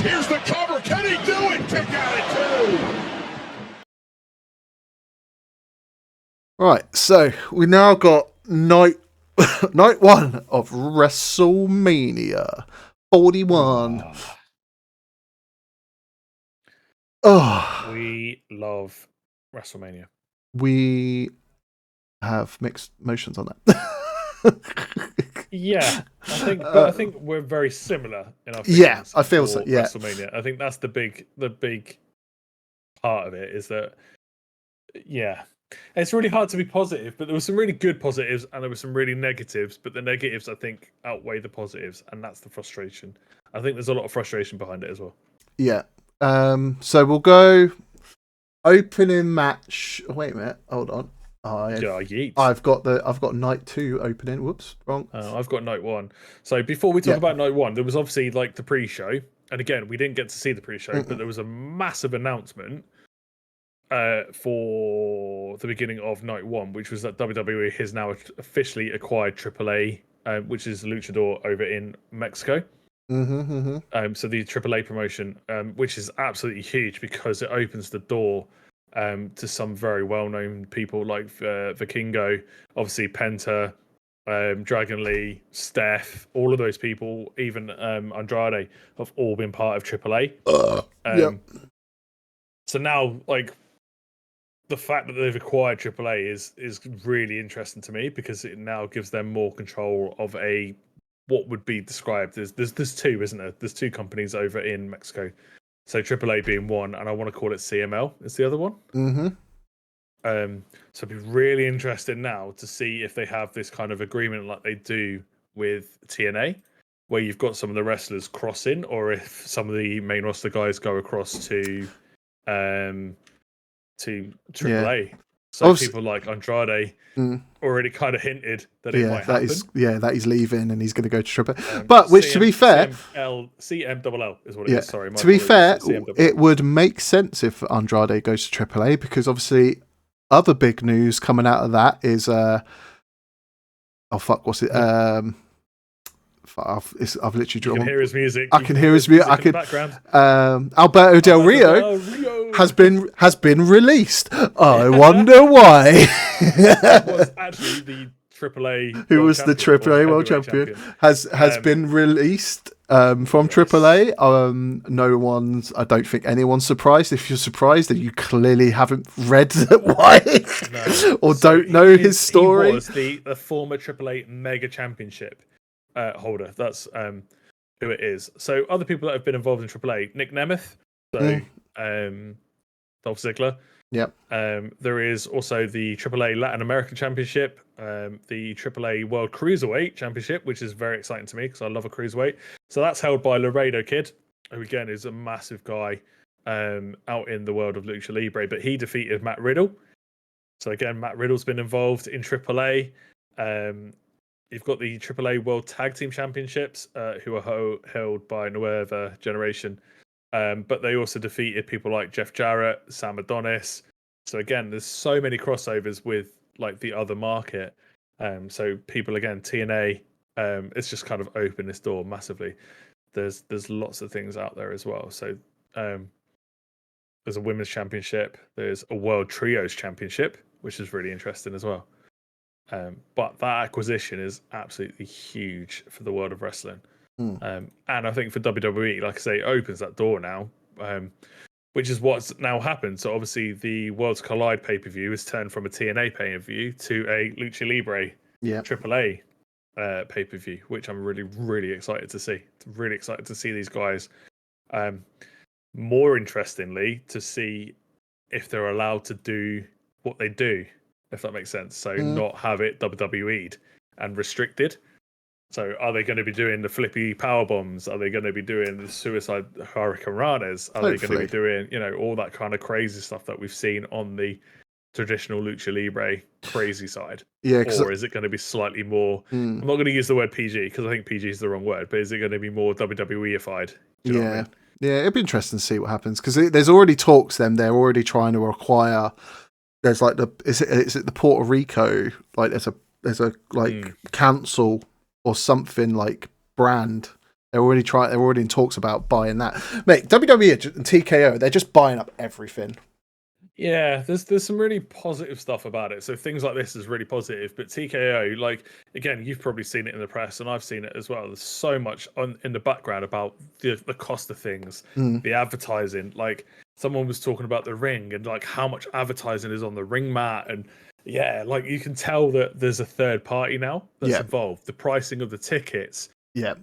Here's the cover. Can he do it? Kick out at 2. Right, so we now got night one of WrestleMania 41. Oh, we love WrestleMania. We have mixed emotions on that. Yeah, I think we're very similar in our feelings. Yeah, I feel so. Yeah, WrestleMania. I think that's the big part of it is that. Yeah, it's really hard to be positive, but there were some really good positives and there were some really negatives. But the negatives, I think, outweigh the positives, and that's the frustration. I think there's a lot of frustration behind it as well. Yeah. So we'll go opening match. Oh, wait a minute. Hold on. I've got night 2 opening. Whoops, wrong. I've got night 1. So before we talk about night 1, there was obviously like the pre-show, and again, we didn't get to see the pre-show, but there was a massive announcement for the beginning of night 1, which was that WWE has now officially acquired AAA, which is Luchador over in Mexico. So the AAA promotion, which is absolutely huge because it opens the door to some very well-known people like Vikingo, obviously Penta, Dragon Lee, Steph, all of those people, even Andrade, have all been part of AAA. So now, like, the fact that they've acquired AAA is really interesting to me because it now gives them more control of what would be described as there's two, isn't there? There's 2 companies over in Mexico. So AAA being one, and I want to call it CML is the other one. So it'd be really interesting now to see if they have this kind of agreement like they do with TNA, where you've got some of the wrestlers crossing, or if some of the main roster guys go across to AAA. So people like Andrade already kind of hinted that it might happen. That he's leaving and he's going to go to AAA. But to be fair, CMLL is what it is. Sorry, to be fair, it would make sense if Andrade goes to AAA because obviously, other big news coming out of that is what's it? I've literally drawn. You can hear his music. I can hear his music. I can. Alberto Del Rio has been released. I wonder why. Was actually the AAA. Who was the AAA World Champion? Has been released from AAA. I don't think anyone's surprised. If you're surprised, then you clearly haven't read why or don't know his story. He was the former AAA Mega Championship holder. That's who it is. So other people that have been involved in AAA, Nick Nemeth, Dolph Ziggler. Yep. There is also the AAA Latin American Championship, the AAA World Cruiserweight Championship, which is very exciting to me because I love a cruiserweight. So that's held by Laredo Kid, who again is a massive guy out in the world of Lucha Libre, but he defeated Matt Riddle. So again, Matt Riddle's been involved in AAA. You've got the AAA World Tag Team Championships, who are held by Nueva Generation. But they also defeated people like Jeff Jarrett, Sam Adonis. So again, there's so many crossovers with like the other market. So people, again, TNA, it's just kind of opened this door massively. There's lots of things out there as well. So there's a women's championship. There's a world trios championship, which is really interesting as well. But that acquisition is absolutely huge for the world of wrestling. And I think for WWE, like I say, it opens that door now, which is what's now happened. So obviously the Worlds Collide pay-per-view has turned from a TNA pay-per-view to a Lucha Libre AAA pay-per-view, which I'm really, really excited to see. Really excited to see these guys. More interestingly, to see if they're allowed to do what they do, if that makes sense. So not have it WWE'd and restricted. So are they going to be doing the flippy power bombs? Are they going to be doing the suicide hurricane ranas? Are they going to be doing, all that kind of crazy stuff that we've seen on the traditional Lucha Libre crazy side? Yeah. Or is it going to be slightly more, I'm not going to use the word PG because I think PG is the wrong word, but is it going to be more WWE-ified? Yeah, it'd be interesting to see what happens because there's already talks they're already trying to acquire. There's like is it the Puerto Rico, like there's a council or something like brand They're already in talks about buying that. Mate, WWE and TKO, they're just buying up everything. Yeah, there's some really positive stuff about it. So things like this is really positive. But TKO, like, again, you've probably seen it in the press, and I've seen it as well. There's so much in the background about the cost of things, the advertising. Like, someone was talking about the ring and like how much advertising is on the ring mat, and yeah, like you can tell that there's a third party now that's involved. The pricing of the tickets. Yeah.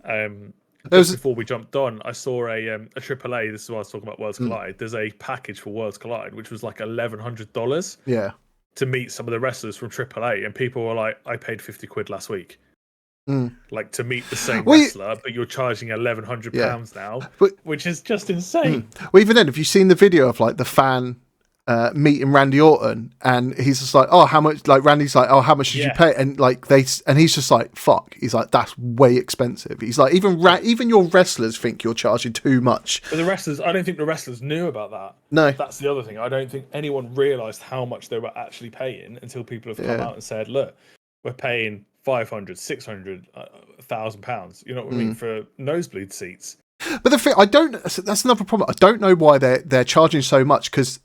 Just before we jumped on, I saw a AAA. This is what I was talking about. Worlds Collide. There's a package for Worlds Collide, which was like $1,100. Yeah. To meet some of the wrestlers from AAA, and people were like, "I paid £50 last week, like to meet the same wrestler, but you're charging £1,100 now, which is just insane." Well, even then, have you seen the video of like the fan meeting Randy Orton, and he's just like, "Oh, how much?" Like Randy's like, "Oh, how much did you pay?" And like and he's just like, "Fuck." He's like, "That's way expensive." He's like, even your wrestlers think you're charging too much. But the wrestlers, I don't think the wrestlers knew about that. No, that's the other thing. I don't think anyone realised how much they were actually paying until people have come out and said, "Look, we're paying 500, 600, £1,000. You know what I mean, for nosebleed seats." But the thing, that's another problem. I don't know why they're charging so much, because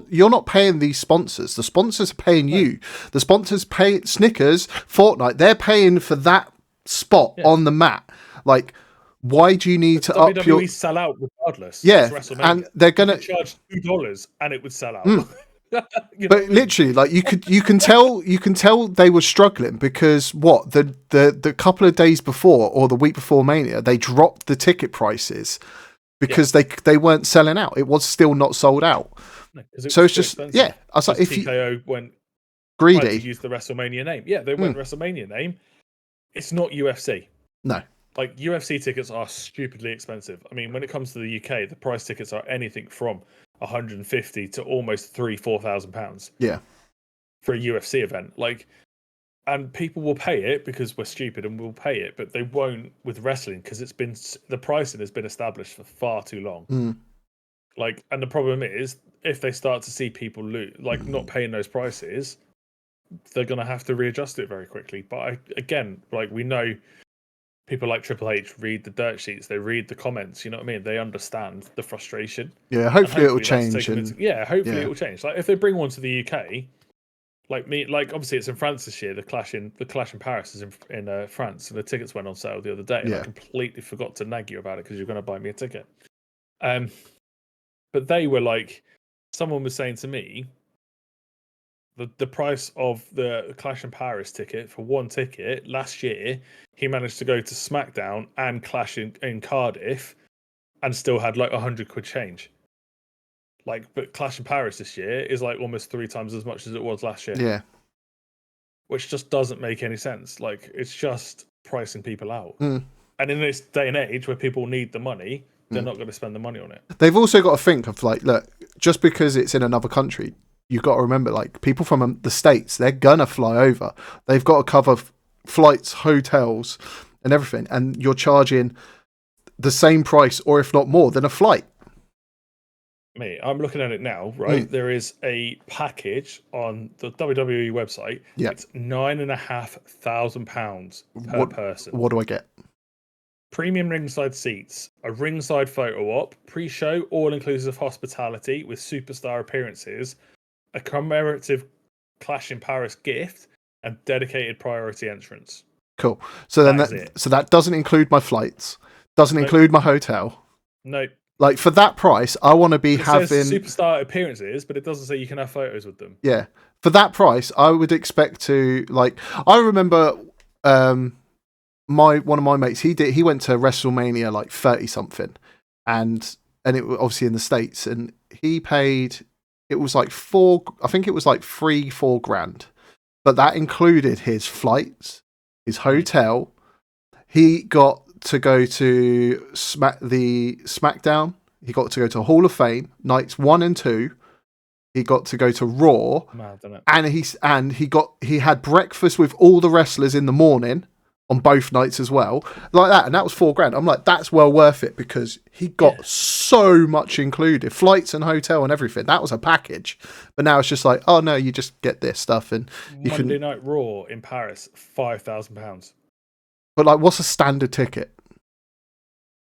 you're not paying these sponsors. The sponsors are paying you. The sponsors pay Snickers, Fortnite. They're paying for that spot on the mat. Like, why do you need to WWE up your sell out regardless? Yeah, and they're gonna charge $2 and it would sell out. But literally, like you can tell they were struggling, because the couple of days before or the week before Mania, they dropped the ticket prices because they weren't selling out. It was still not sold out. No, so it's just expensive. I was like, if TKO went greedy, to use the WrestleMania name, they went WrestleMania name. It's not UFC. No. Like, UFC tickets are stupidly expensive. I mean, when it comes to the UK, the price tickets are anything from 150 to almost £4,000. Yeah. For a UFC event, like, and people will pay it because we're stupid and we'll pay it, but they won't with wrestling because the pricing has been established for far too long. Like, and the problem is, if they start to see people not paying those prices, they're gonna have to readjust it very quickly. But we know. People like Triple H read the dirt sheets. They read the comments. You know what I mean? They understand the frustration. Yeah, hopefully it'll change. Hopefully it will change. Like, if they bring one to the UK, like obviously it's in France this year. The Clash in Paris is in France, and the tickets went on sale the other day. And I completely forgot to nag you about it because you're going to buy me a ticket. But they were like, someone was saying to me, the price of the Clash in Paris ticket for one ticket last year, he managed to go to SmackDown and Clash in Cardiff and still had like £100 change. Like, but Clash in Paris this year is like almost 3 times as much as it was last year. Yeah. Which just doesn't make any sense. Like, it's just pricing people out. And in this day and age where people need the money, they're not going to spend the money on it. They've also got to think of, like, look, just because it's in another country, you've got to remember, like, people from the States, they're going to fly over. They've got to cover flights, hotels, and everything. And you're charging the same price, or if not more, than a flight. Mate, I'm looking at it now, right? There is a package on the WWE website. Yeah. It's £9,500 per person. What do I get? Premium ringside seats, a ringside photo op, pre-show all-inclusive hospitality with superstar appearances, a commemorative Clash in Paris gift, and dedicated priority entrance. Cool. So then that doesn't include my flights, doesn't include my hotel. No. Like, for that price, I want to be having says superstar appearances, but it doesn't say you can have photos with them. Yeah. For that price, I would expect to, like, I remember one of my mates, he went to WrestleMania like 30 something, and it was obviously in the States, and he paid, it was like I think it was like 4 grand, but that included his flights, his hotel. He got to go to SmackDown. He got to go to Hall of Fame nights 1 and 2. He got to go to Raw, and he had breakfast with all the wrestlers in the morning on both nights as well, like that, and that was 4 grand. I'm like, that's well worth it, because he got so much included, flights and hotel and everything. That was a package. But now it's just like, oh no, you just get this stuff, and you Monday Night Raw in Paris, £5,000. But like, what's a standard ticket?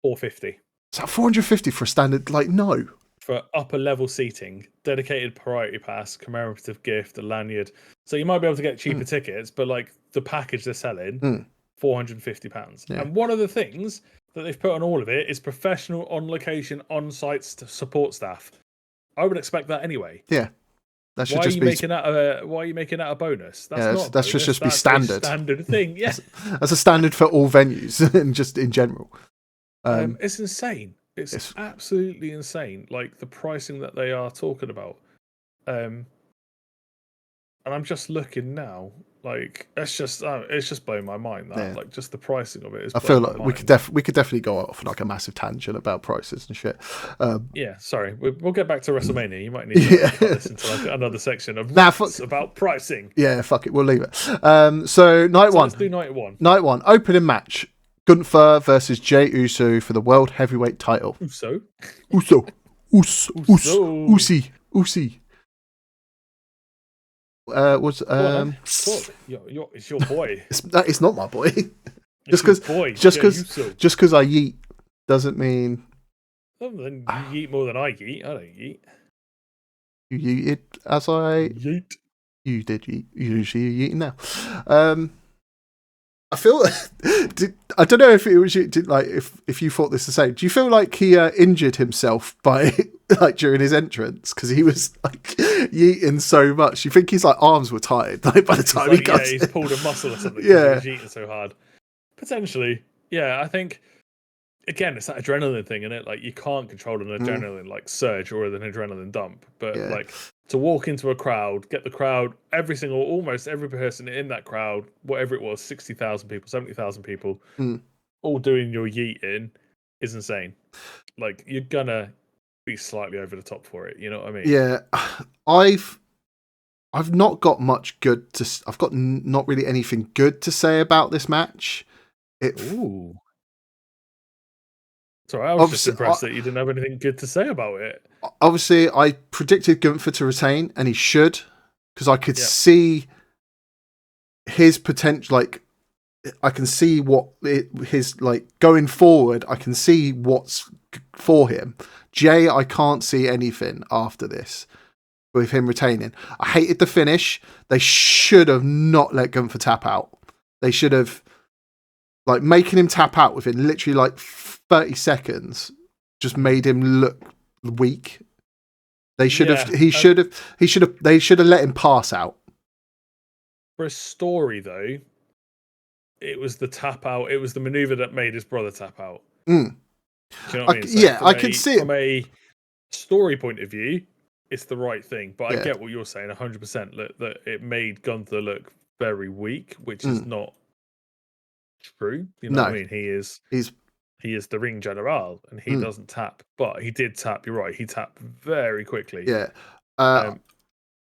450 Is that 450 for a standard? Like, no. for upper level seating, dedicated priority pass, commemorative gift, a lanyard. So you might be able to get cheaper tickets, but like the package they're selling, £450. Yeah. And one of the things that they've put on all of it is professional, on location, on site support staff. I would expect that anyway. Yeah. That should Why just are you be. making that a bonus? That's not. That should just be standard. A standard thing. Yeah. That's a standard for all venues and just in general. It's insane. It's absolutely insane. Like the pricing that they are talking about. And I'm just looking now. Like it's just blowing my mind. That like just the pricing of it is. I feel like we could definitely go off like a massive tangent about prices and shit. Yeah, sorry. We'll get back to WrestleMania. You might need to cut this into like another section of about pricing. Yeah, fuck it. We'll leave it. So night one. Let's do night one. Night one. Opening match. Gunther versus Jey Uso for the World Heavyweight title. Uso. It's your boy. It's not my boy. Just because I yeet doesn't mean. Then you yeet more than I yeet. I don't yeet. You yeeted as I yeet. You did yeet. Usually you're yeeting now. I feel. I don't know if it was you. If you thought this the same. Do you feel like he injured himself by like during his entrance because he was like yeeting so much? You think his like arms were tired like by the time he got? Yeah, he's pulled a muscle or something. Yeah, he's yeeting so hard. Potentially, yeah. I think again, it's that adrenaline thing, isn't it? Like you can't control an adrenaline like surge or an adrenaline dump, but like to walk into a crowd, get the crowd, almost every person in that crowd, whatever it was, 60,000 people, 70,000 people, all doing your yeeting is insane. Like you're gonna be slightly over the top for it. You know what I mean? Yeah, I've not got much good to. I've got not really anything good to say about this match. Ooh. Sorry, I was just impressed that you didn't have anything good to say about it. Obviously, I predicted Gunther to retain, and he should, because I could see his potential. Like, I can see his like going forward. I can see what's for him. Jey, I can't see anything after this with him retaining. I hated the finish. They should have not let Gunther tap out. They should have. Like making him tap out within literally like 30 seconds just made him look weak. They should have. They should have let him pass out. For a story, though, it was the tap out. It was the maneuver that made his brother tap out. Do you know what I mean? So I can see it from a story point of view. It's the right thing, but I get what you're saying 100%. That it made Gunther look very weak, which is not true. You know what I mean? He is the ring general and he doesn't tap, but he did tap. You're right, he tapped very quickly. Yeah.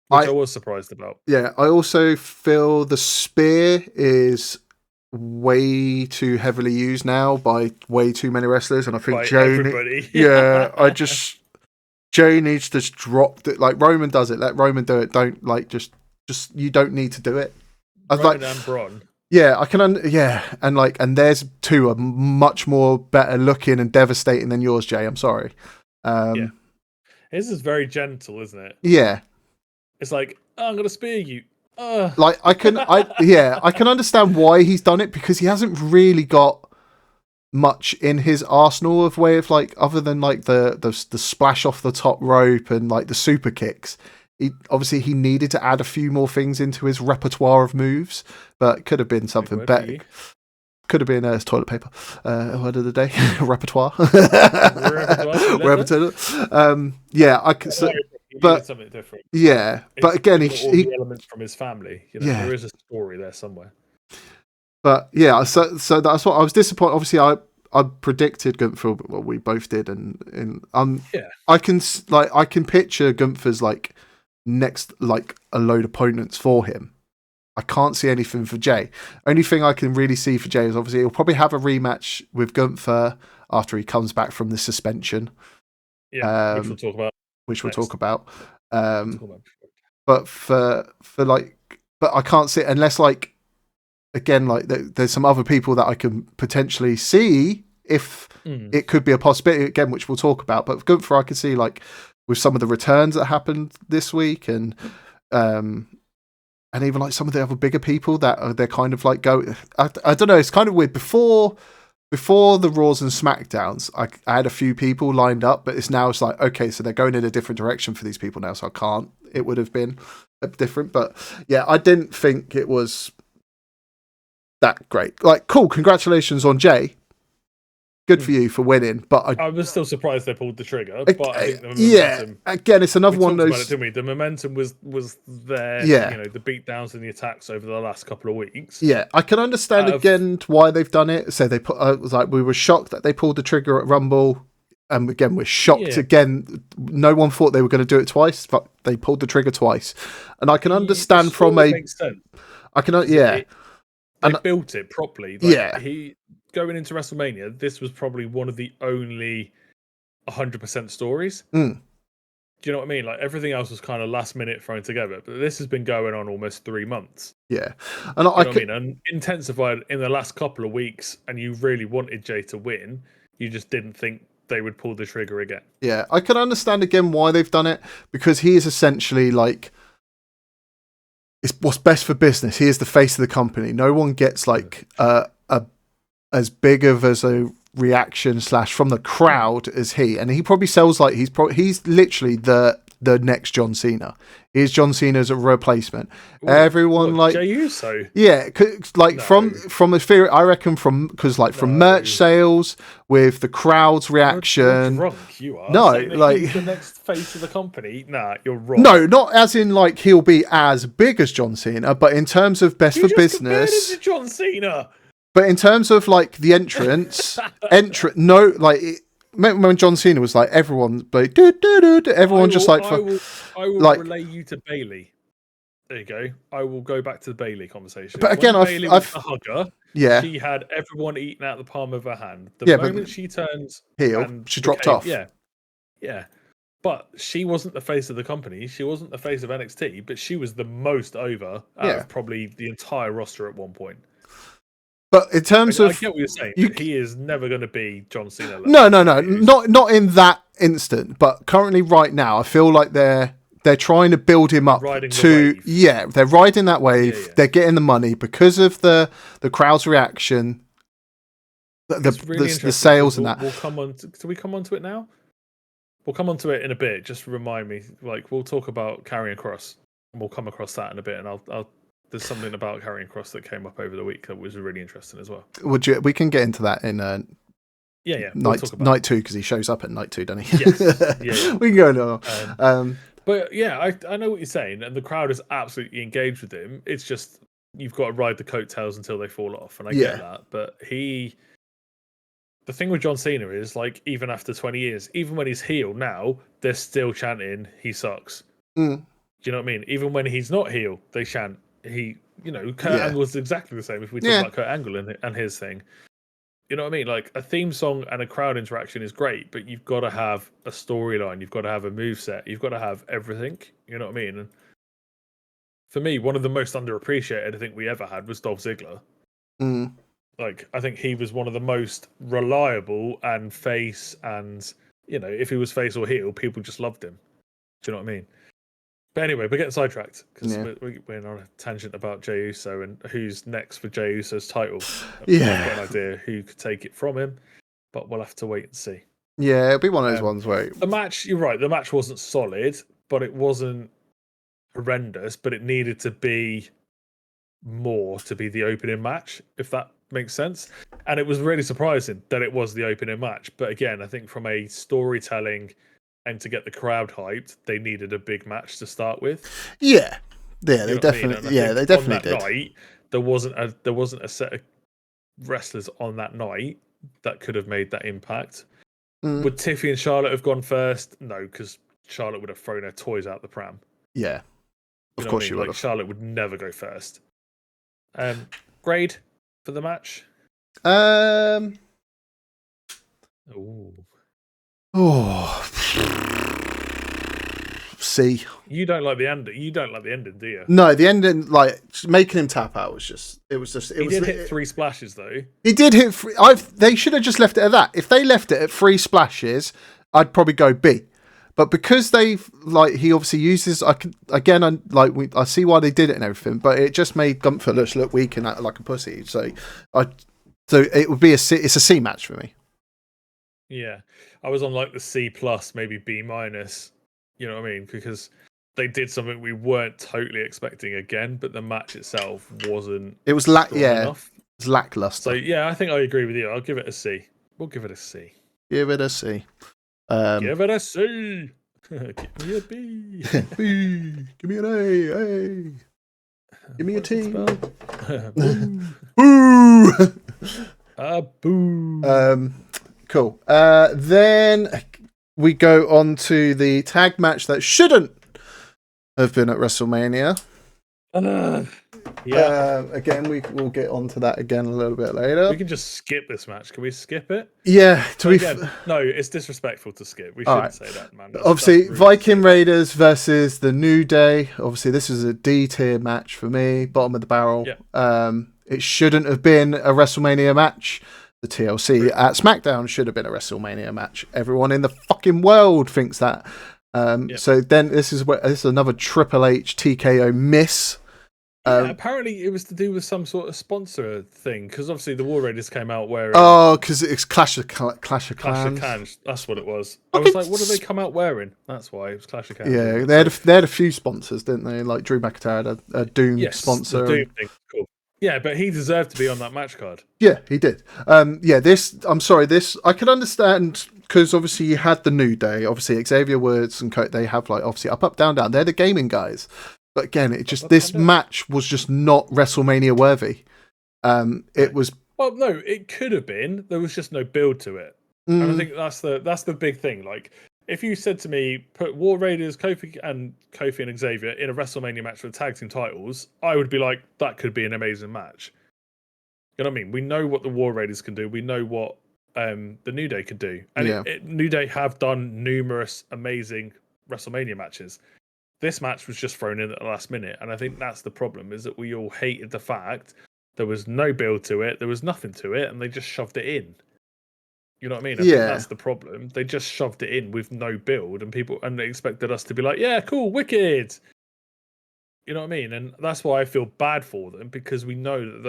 Which I was surprised about. Yeah, I also feel the spear is way too heavily used now by way too many wrestlers, and I think everybody. Jey needs to drop it like Roman does it. Let Roman do it. Don't like just you don't need to do it. Roman and Braun. Yeah, I can. And theirs two are much more better looking and devastating than yours, Jey. I'm sorry. His is very gentle, isn't it? Yeah. It's like, I'm gonna spear you. Like I can understand why he's done it because he hasn't really got much in his arsenal of way of like other than like the splash off the top rope and like the super kicks. He needed to add a few more things into his repertoire of moves, but could have been something better. Could have been toilet paper. Word of the day, repertoire. Repertoire. Yeah, I can. But something different. Yeah, but again, he elements from his family. You know, there is a story there somewhere. But yeah, so that's what I was disappointed. Obviously, I predicted Gunther. Well, we both did, and I can picture Gunther's like next like a load of opponents for him. I can't see anything for Jey. Only thing I can really see for Jey is obviously he'll probably have a rematch with Gunther after he comes back from the suspension. Yeah, which we'll talk about. But but I can't see unless like again like there's some other people that I can potentially see if it could be a possibility again, which we'll talk about. But Gunther, I could see like with some of the returns that happened this week, and even like some of the other bigger people that they're kind of like go. I don't know. It's kind of weird. Before the Raws and SmackDowns, I had a few people lined up, but it's like, okay, so they're going in a different direction for these people now, so I can't. It would have been different, but yeah, I didn't think it was that great. Like, cool, congratulations on Jay. Good for you for winning, but I was still surprised they pulled the trigger. But I think the momentum, yeah, again, it's another one of those. About it, didn't we? The momentum was there. Yeah, you know, the beatdowns and the attacks over the last couple of weeks. Yeah, I can understand again why they've done it. So they put. It was like we were shocked that they pulled the trigger at Rumble, and again we're shocked again. No one thought they were going to do it twice, but they pulled the trigger twice, and I can understand from a. Makes sense. I can they built it properly. Like, going into WrestleMania, this was probably one of the only 100% stories. Do you know what I mean? Like, everything else was kind of last minute thrown together, but this has been going on almost 3 months. Yeah, and I mean, and intensified in the last couple of weeks. And you really wanted Jay to win. You just didn't think they would pull the trigger again. Yeah, I can understand again why they've done it, because he is essentially like. It's what's best for business. He is the face of the company. No one gets like as big of as a reaction / from the crowd as he, and he probably sells like he's literally the next John Cena. He's John Cena's a replacement. Ooh, everyone like Jey Uso. Yeah, like from a theory, I reckon from merch sales with the crowd's reaction. You're drunk, you are. No, like he's the next face of the company. Nah, you're wrong. No, not as in like he'll be as big as John Cena, but in terms of best for business. Him to John Cena. But in terms of like the entrance, no, like when John Cena was like everyone, like everyone just like I will like, relay you to Bailey. There you go. I will go back to the Bailey conversation. But again, Bailey was a hugger. Yeah, she had everyone eating out the palm of her hand. The moment she turns heel, she dropped off. Yeah. But she wasn't the face of the company. She wasn't the face of NXT. But she was the most over out of probably the entire roster at one point. But in terms of, I get what you're saying. He is never going to be John Cena. No, not in that instant. But currently, right now, I feel like they're trying to build him up to. They're riding that wave. Yeah. They're getting the money because of the crowd's reaction, the sales and that. We'll come on. Do we come on to it now? We'll come on to it in a bit. Just remind me. Like, we'll talk about Karrion Kross, and we'll come across that in a bit, and I'll there's something about Karrion Kross that came up over the week that was really interesting as well. We can get into that in night 2, because he shows up at night 2, doesn't he? Yes. We can go now. But yeah, I know what you're saying, and the crowd is absolutely engaged with him. It's just you've got to ride the coattails until they fall off, and I get that. But the thing with John Cena is, like, even after 20 years, even when he's heel now, they're still chanting he sucks. Do you know what I mean? Even when he's not heel, they chant. Kurt Angle is exactly the same if we talk about Kurt Angle and his thing. You know what I mean? Like, a theme song and a crowd interaction is great, but you've got to have a storyline, you've got to have a moveset, you've got to have everything. You know what I mean? And for me, one of the most underappreciated I think we ever had was Dolph Ziggler. Like, I think he was one of the most reliable and face, and if he was face or heel, people just loved him. Do you know what I mean? But anyway, we're getting sidetracked because we're on a tangent about Jey Uso and who's next for Jey Uso's title. I've got an idea who could take it from him, but we'll have to wait and see. Yeah, it'll be one of those ones where the match. You're right. The match wasn't solid, but it wasn't horrendous. But it needed to be more to be the opening match, if that makes sense. And it was really surprising that it was the opening match. But again, I think from a storytelling and to get the crowd hyped, they needed a big match to start with. Yeah, they definitely did. Night, there wasn't a set of wrestlers on that night that could have made that impact. Would Tiffy and Charlotte have gone first? No, because Charlotte would have thrown her toys out the pram. Yeah, of course she would. Like, Charlotte would never go first. Grade for the match? C. You don't like the ending. You don't like the ending, do you? No, the ending, like making him tap out was just. It was just. It He was. did hit 3 splashes though. He did hit. They should have just left it at that. If they left it at 3 splashes, I'd probably go B. But because they've he obviously uses. I see why they did it and everything. But it just made Gunther look weak and act like a pussy. So it would be it's a C match for me. Yeah, I was on like the C plus, maybe B minus. You know what I mean? Because they did something we weren't totally expecting again, but the match itself wasn't. It was enough. It was lackluster. So yeah, I think I agree with you. I'll give it a C. We'll give it a C. Give it a C. Give it a C. Give me a B. B. Give me an A. Give me a T. Boo. Boo. Cool. Then we go on to the tag match that shouldn't have been at WrestleMania. Again, we'll get onto that again a little bit later. We can just skip this match. Can we skip it? Yeah. No, it's disrespectful to skip. We shouldn't say that, man. Obviously, Viking Raiders versus the New Day. Obviously, this is a D tier match for me. Bottom of the barrel. Yeah. It shouldn't have been a WrestleMania match. The TLC at SmackDown should have been a WrestleMania match. Everyone in the fucking world thinks that. So then this is another Triple H TKO miss. Apparently it was to do with some sort of sponsor thing, because obviously the War Raiders came out wearing. Oh, because it's Clash of Clans. That's what it was. I was like, what did they come out wearing? That's why it was Clash of Clans. Yeah, they had a few sponsors, didn't they? Like Drew McIntyre had a Doom sponsor. The Doom thing. Cool. Yeah, but he deserved to be on that match card. Yeah, he did. This I could understand, because obviously you had the New Day, obviously Xavier Woods and they have obviously up, down, down. They're the gaming guys. But again, this match was just not WrestleMania worthy. It was. Well, no, it could have been. There was just no build to it, and I think that's the big thing. Like, if you said to me, put War Raiders, Kofi and Xavier in a WrestleMania match for the tag team titles, I would be like, that could be an amazing match. You know what I mean? We know what the War Raiders can do. We know what the New Day could do, and New Day have done numerous amazing WrestleMania matches. This match was just thrown in at the last minute, and I think that's the problem, is that we all hated the fact there was no build to it, there was nothing to it, and they just shoved it in. You know what I mean? I think that's the problem. They just shoved it in with no build, and they expected us to be like, yeah, cool, wicked. You know what I mean? And that's why I feel bad for them, because we know that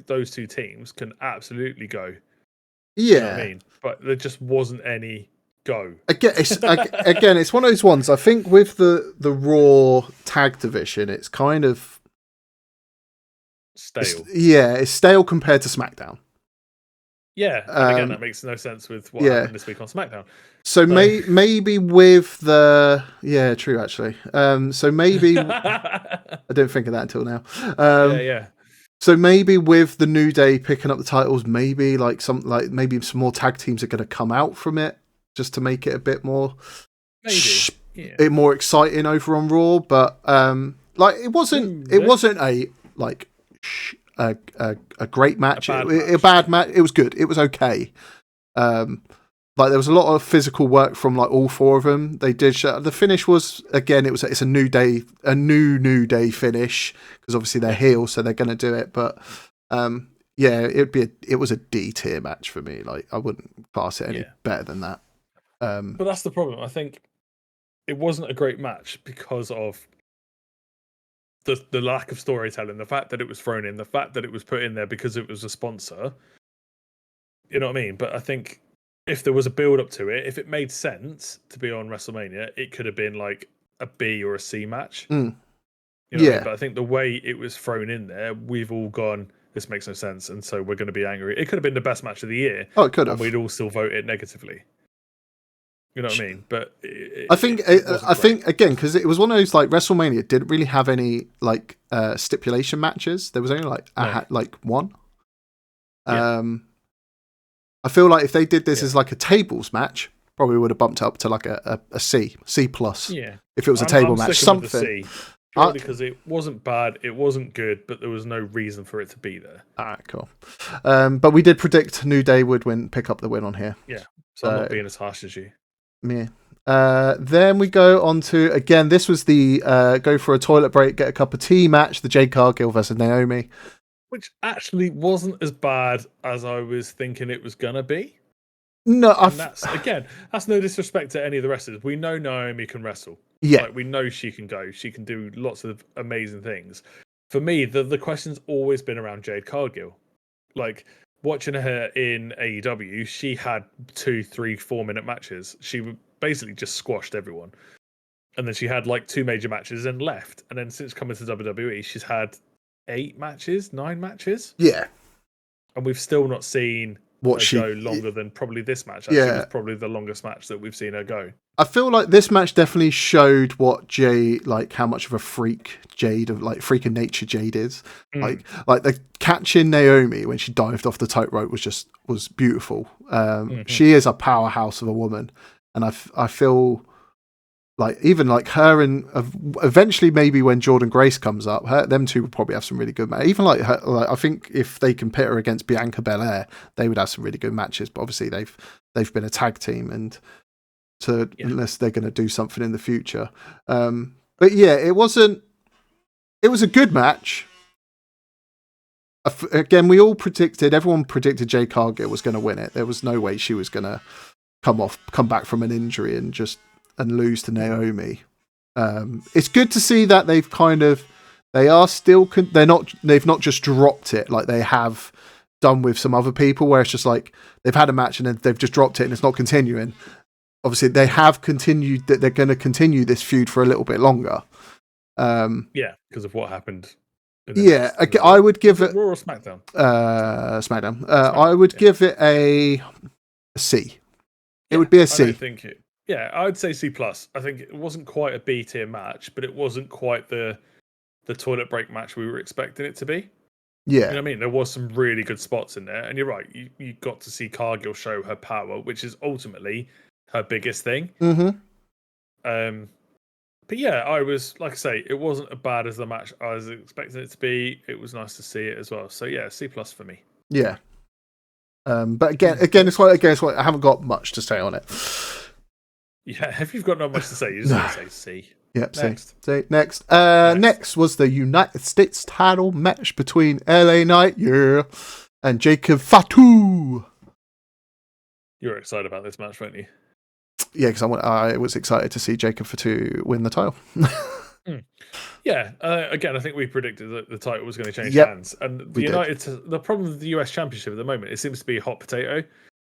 those two teams can absolutely go. Yeah. You know what I mean? But there just wasn't any go. Again, it's one of those ones. I think with the Raw tag division, it's kind of stale. It's stale compared to SmackDown. Yeah, and again, that makes no sense with what happened this week on SmackDown. So maybe with the true actually. So maybe I didn't think of that until now. So maybe with the New Day picking up the titles, maybe some more tag teams are going to come out from it, just to make it a bit more more exciting over on Raw. But it wasn't a great match. A bad match. It was good. It was okay. There was a lot of physical work from all four of them. They did. The finish was, again, it's a New Day finish, because obviously they're heel, so they're going to do it. But it was a D tier match for me. I wouldn't pass it any better than that. But that's the problem. I think it wasn't a great match because of the lack of storytelling, the fact that it was thrown in, the fact that it was put in there because it was a sponsor. You know what I mean? But I think if there was a build up to it, if it made sense to be on WrestleMania, it could have been like a B or a C match. You know what I mean? But I think the way it was thrown in there, we've all gone, this makes no sense, and so we're going to be angry. It could have been the best match of the year. Oh, it could have. And we'd all still vote it negatively. You know what I mean? But I think again, because it was one of those WrestleMania didn't really have any stipulation matches. There was only one. I feel like if they did this as a tables match, probably would have bumped up to a C plus. Yeah. If it was a table match, something. Purely because it wasn't bad, it wasn't good, but there was no reason for it to be there. All right, cool. But we did predict New Day would pick up the win on here. Yeah. So I'm not being as harsh as you. Yeah. Then we go on to, again, this was the go for a toilet break, get a cup of tea match, the Jade Cargill versus Naomi. Which actually wasn't as bad as I was thinking it was going to be. No, that's no disrespect to any of the wrestlers. We know Naomi can wrestle. Yeah. Like, we know she can go. She can do lots of amazing things. For me, the question's always been around Jade Cargill. Like, watching her in AEW, she had 2, 3, 4-minute matches. She basically just squashed everyone. And then she had like 2 major matches and left. And then since coming to WWE, she's had 8 matches, 9 matches. Yeah. And we've still not seen her go longer than probably this match. Actually, it was probably the longest match that we've seen her go. I feel like this match definitely showed what Jade, like how much of a freak Jade, of like freak of nature Jade is. Like the catching Naomi when she dived off the tightrope was beautiful. She is a powerhouse of a woman, and I feel like even like her and eventually maybe when Jordan Grace comes up, them two will probably have some really good matches. Even like her, like I think if they can pit her against Bianca Belair, they would have some really good matches. But obviously they've been a tag team, and unless they're going to do something in the future. But yeah, it was a good match. Again, everyone predicted Jade Cargill was going to win it. There was no way she was going to come back from an injury and lose to Naomi. It's good to see that they've not just dropped it like they have done with some other people, where it's just like they've had a match and then they've just dropped it and it's not continuing. Obviously, they have continued that they're going to continue this feud for a little bit longer. Because of what happened. I would give it Raw or SmackDown. SmackDown. I would give it a C. It would be a C. I would say C+. I think it wasn't quite a B tier match, but it wasn't quite the toilet break match we were expecting it to be. Yeah. You know what I mean? There was some really good spots in there, and you're right. You got to see Cargill show her power, which is ultimately her biggest thing. But yeah, I was, like I say, it wasn't as bad as the match I was expecting it to be. It was nice to see it as well. So yeah, C+ for me. Yeah. But again, it's like I haven't got much to say on it. Yeah, if you've got not much to say, you just have to say C. Yep, next. C. Next. Next was the United States title match between LA Knight and Jacob Fatu. You were excited about this match, weren't you? Yeah, because I was excited to see Jacob Fatu win the title. Yeah, again, I think we predicted that the title was going to change hands. And the problem with the US Championship at the moment, it seems to be a hot potato.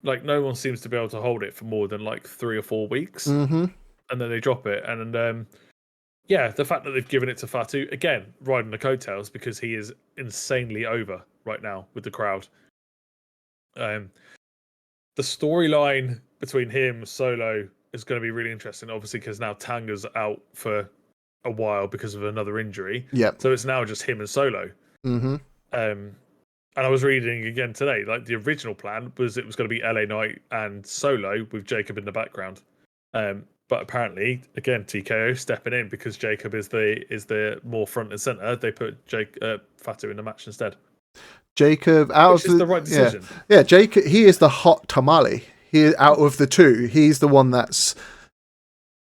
Like, no one seems to be able to hold it for more than like 3 or 4 weeks. And then they drop it. And the fact that they've given it to Fatu, again, riding the coattails, because he is insanely over right now with the crowd. The storyline between him, Solo, is going to be really interesting, obviously, because now Tanga's out for a while because of another injury. So it's now just him and Solo. And I was reading again today, like the original plan was it was going to be LA Knight and Solo with Jacob in the background. But apparently, again, TKO stepping in because Jacob is the more front and center. They put Fatu in the match instead. Jacob which is the right decision. Yeah, Jacob. He is the hot tamale. Out of the two, he's the one that's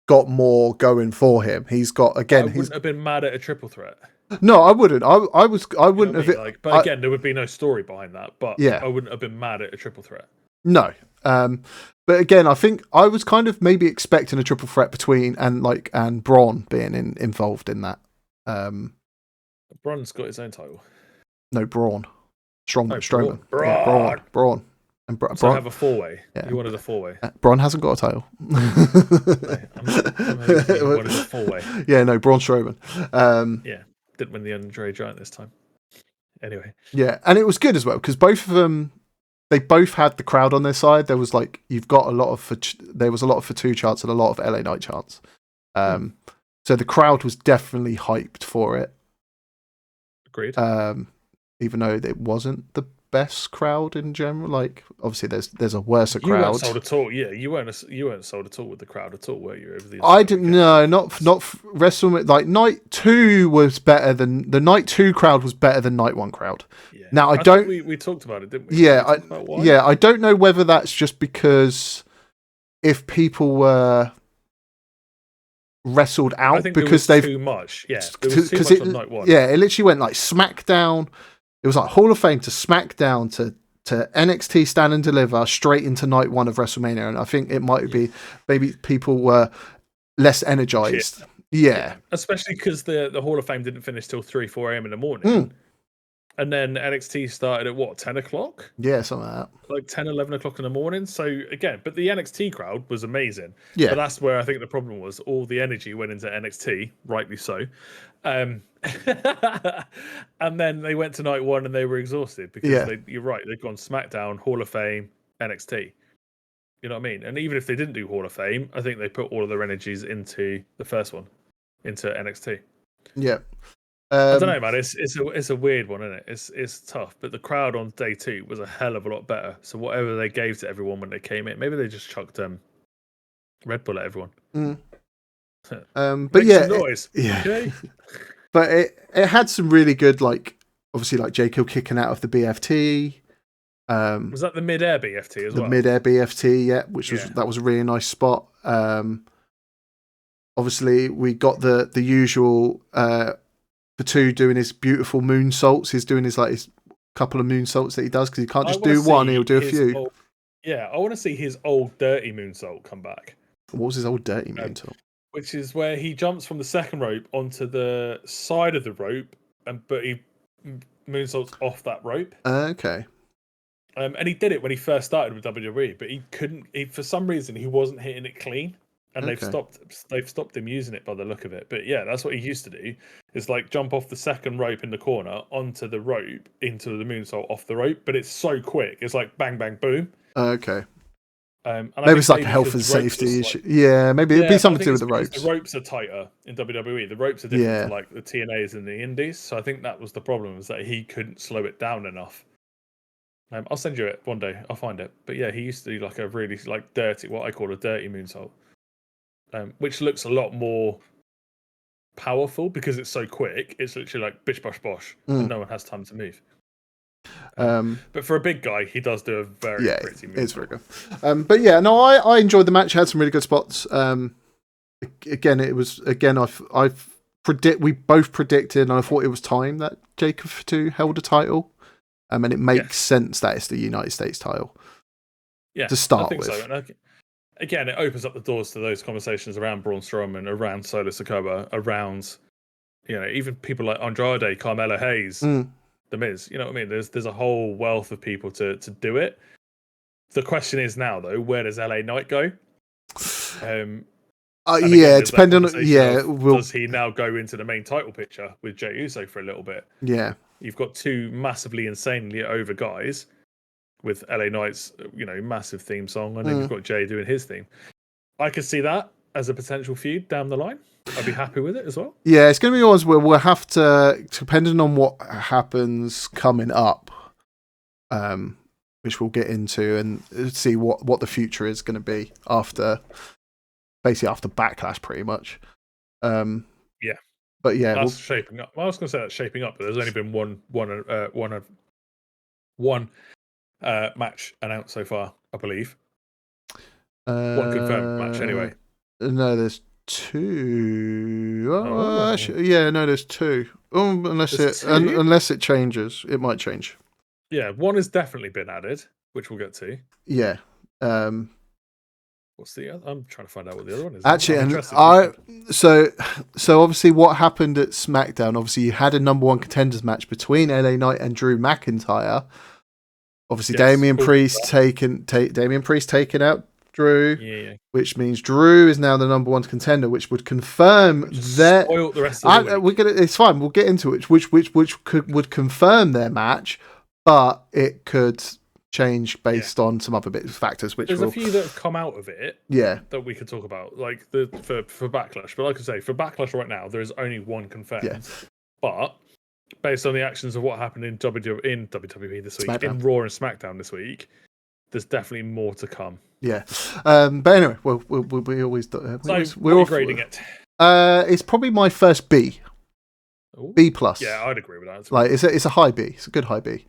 got more going for him. He's got I wouldn't have been mad at a triple threat. No, I wouldn't. I wouldn't have. But again, there would be no story behind that. But I wouldn't have been mad at a triple threat. No. But again, I think I was kind of maybe expecting a triple threat between and Braun being involved in that. Braun's got his own title. No, Braun. Strowman. Braun. Yeah, Braun. And so have a 4-way. Yeah. You wanted a 4-way. Braun hasn't got a title. I'm wanted a 4-way. Yeah, no, Braun Strowman. Didn't win the Andre Giant this time. Anyway. Yeah, and it was good as well because both of them, they both had the crowd on their side. There was there was a lot of Fatu chants and a lot of LA Knight chants. So the crowd was definitely hyped for it. Agreed. Even though it wasn't the best crowd in general, like obviously there's a worse crowd. You weren't sold at all. Yeah, you weren't sold at all with the crowd at all, were you? Over the I didn't. No, not WrestleMania. Like Night 2 was better than the Night 2 crowd was better than Night 1 crowd. Yeah. Now I don't. We talked about it, didn't we? Yeah, I don't know whether that's just because if people were wrestled out think because there was they've too much. Yeah, there was too much on night one. Yeah, it literally went like SmackDown. It was like Hall of Fame to SmackDown to NXT Stand and Deliver straight into night one of WrestleMania, and I think it might be maybe people were less energized. Yeah. Especially because the Hall of Fame didn't finish till 3-4 a.m. in the morning. And then NXT started at what, 10 o'clock? Yeah, something like that. Like 10, 11 o'clock in the morning. So again, but the NXT crowd was amazing. Yeah. But that's where I think the problem was. All the energy went into NXT, rightly so. And then they went to night one and they were exhausted because you're right, they've gone SmackDown, Hall of Fame, NXT. You know what I mean? And even if they didn't do Hall of Fame, I think they put all of their energies into the first one, into NXT. Yeah. I don't know, man. It's a weird one, isn't it? It's tough, but the crowd on day 2 was a hell of a lot better. So whatever they gave to everyone when they came in, maybe they just chucked Red Bull at everyone. But yeah, noise. Okay. But it had some really good, like obviously like Jericho kicking out of the BFT. Was that the mid-air BFT as well? The mid-air BFT, yeah, that was a really nice spot. Obviously we got the usual. Fatu doing his beautiful moonsaults. He's doing his couple of moonsaults that he does because he can't just do one. He'll do a few. I want to see his old dirty moonsault come back. What was his old dirty moonsault? Which is where he jumps from the second rope onto the side of the rope, but he moonsaults off that rope. Okay. And he did it when he first started with WWE, but he couldn't. For some reason, he wasn't hitting it clean. And they've stopped him using it by the look of it. But yeah, that's what he used to do. Is like jump off the second rope in the corner onto the rope into the moonsault off the rope. But it's so quick. It's like bang, bang, boom. Okay. And maybe it's like a health and safety issue. Maybe it'd be something to do with the ropes. The ropes are tighter in WWE. The ropes are different to like the TNAs and the Indies. So I think that was the problem, is that he couldn't slow it down enough. I'll send you it one day. I'll find it. But yeah, he used to do like a really dirty, what I call a dirty moonsault. Which looks a lot more powerful because it's so quick. It's literally like bish bosh bosh, and no one has time to move. But for a big guy, he does do a very pretty move. It's very good. But yeah, no, I enjoyed the match. It had some really good spots. We both predicted, and I thought it was time that Jacob Fatu held a title. And it makes sense that it's the United States title. Yeah, to start I think with. So. And again, it opens up the doors to those conversations around Braun Strowman, around Solo Sikoa, around, even people like Andrade, Carmelo Hayes, The Miz. You know what I mean? There's a whole wealth of people to do it. The question is now, though, where does LA Knight go? Depending on does he now go into the main title picture with Jey Uso for a little bit? Yeah, you've got two massively, insanely over guys. With LA Knight's, massive theme song, and then you've got Jay doing his theme. I could see that as a potential feud down the line. I'd be happy with it as well. Yeah, it's going to be ones where we'll have to, depending on what happens coming up, which we'll get into, and see what the future is going to be after Backlash, pretty much. Yeah. But yeah, that's shaping up. Well, I was going to say that's shaping up, but there's only been one match announced so far, I believe. One confirmed match, anyway. No, there's two. There's two. Unless it changes, it might change. Yeah, one has definitely been added, which we'll get to. Yeah. What's the other? I'm trying to find out what the other one is. Actually, so obviously what happened at SmackDown? Obviously, you had a number one contenders match between LA Knight and Drew McIntyre. Obviously, yes, Damian Priest taking out Drew, which means Drew is now the number one contender, which would confirm that. Spoiled the rest of the week. It's fine. We'll get into it. Which would confirm their match, but it could change based on some other factors. Which there's a few that have come out of it. Yeah, that we could talk about, like for Backlash. But like I say, for Backlash right now, there is only one confirmed. Yeah. But based on the actions of what happened in WWE this week, in Raw and SmackDown this week, there's definitely more to come. Yeah. But anyway, we always do. We're grading it. It's probably my first B. Ooh. B plus. Yeah, I'd agree with that. Like it's a high B. It's a good high B.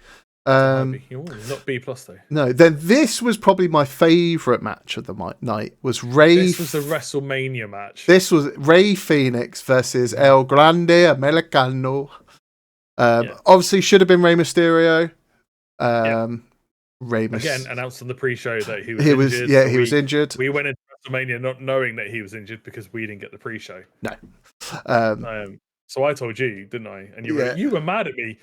Not B plus though. No, then this was probably my favourite match of the night. Was Ray? This was the WrestleMania match. This was Ray Phoenix versus El Grande Americano. Obviously, should have been Rey Mysterio. Rey again announced on the pre-show that he was injured. Yeah, he was injured. We went into WrestleMania not knowing that he was injured because we didn't get the pre-show. No. So I told you, didn't I? And you were mad at me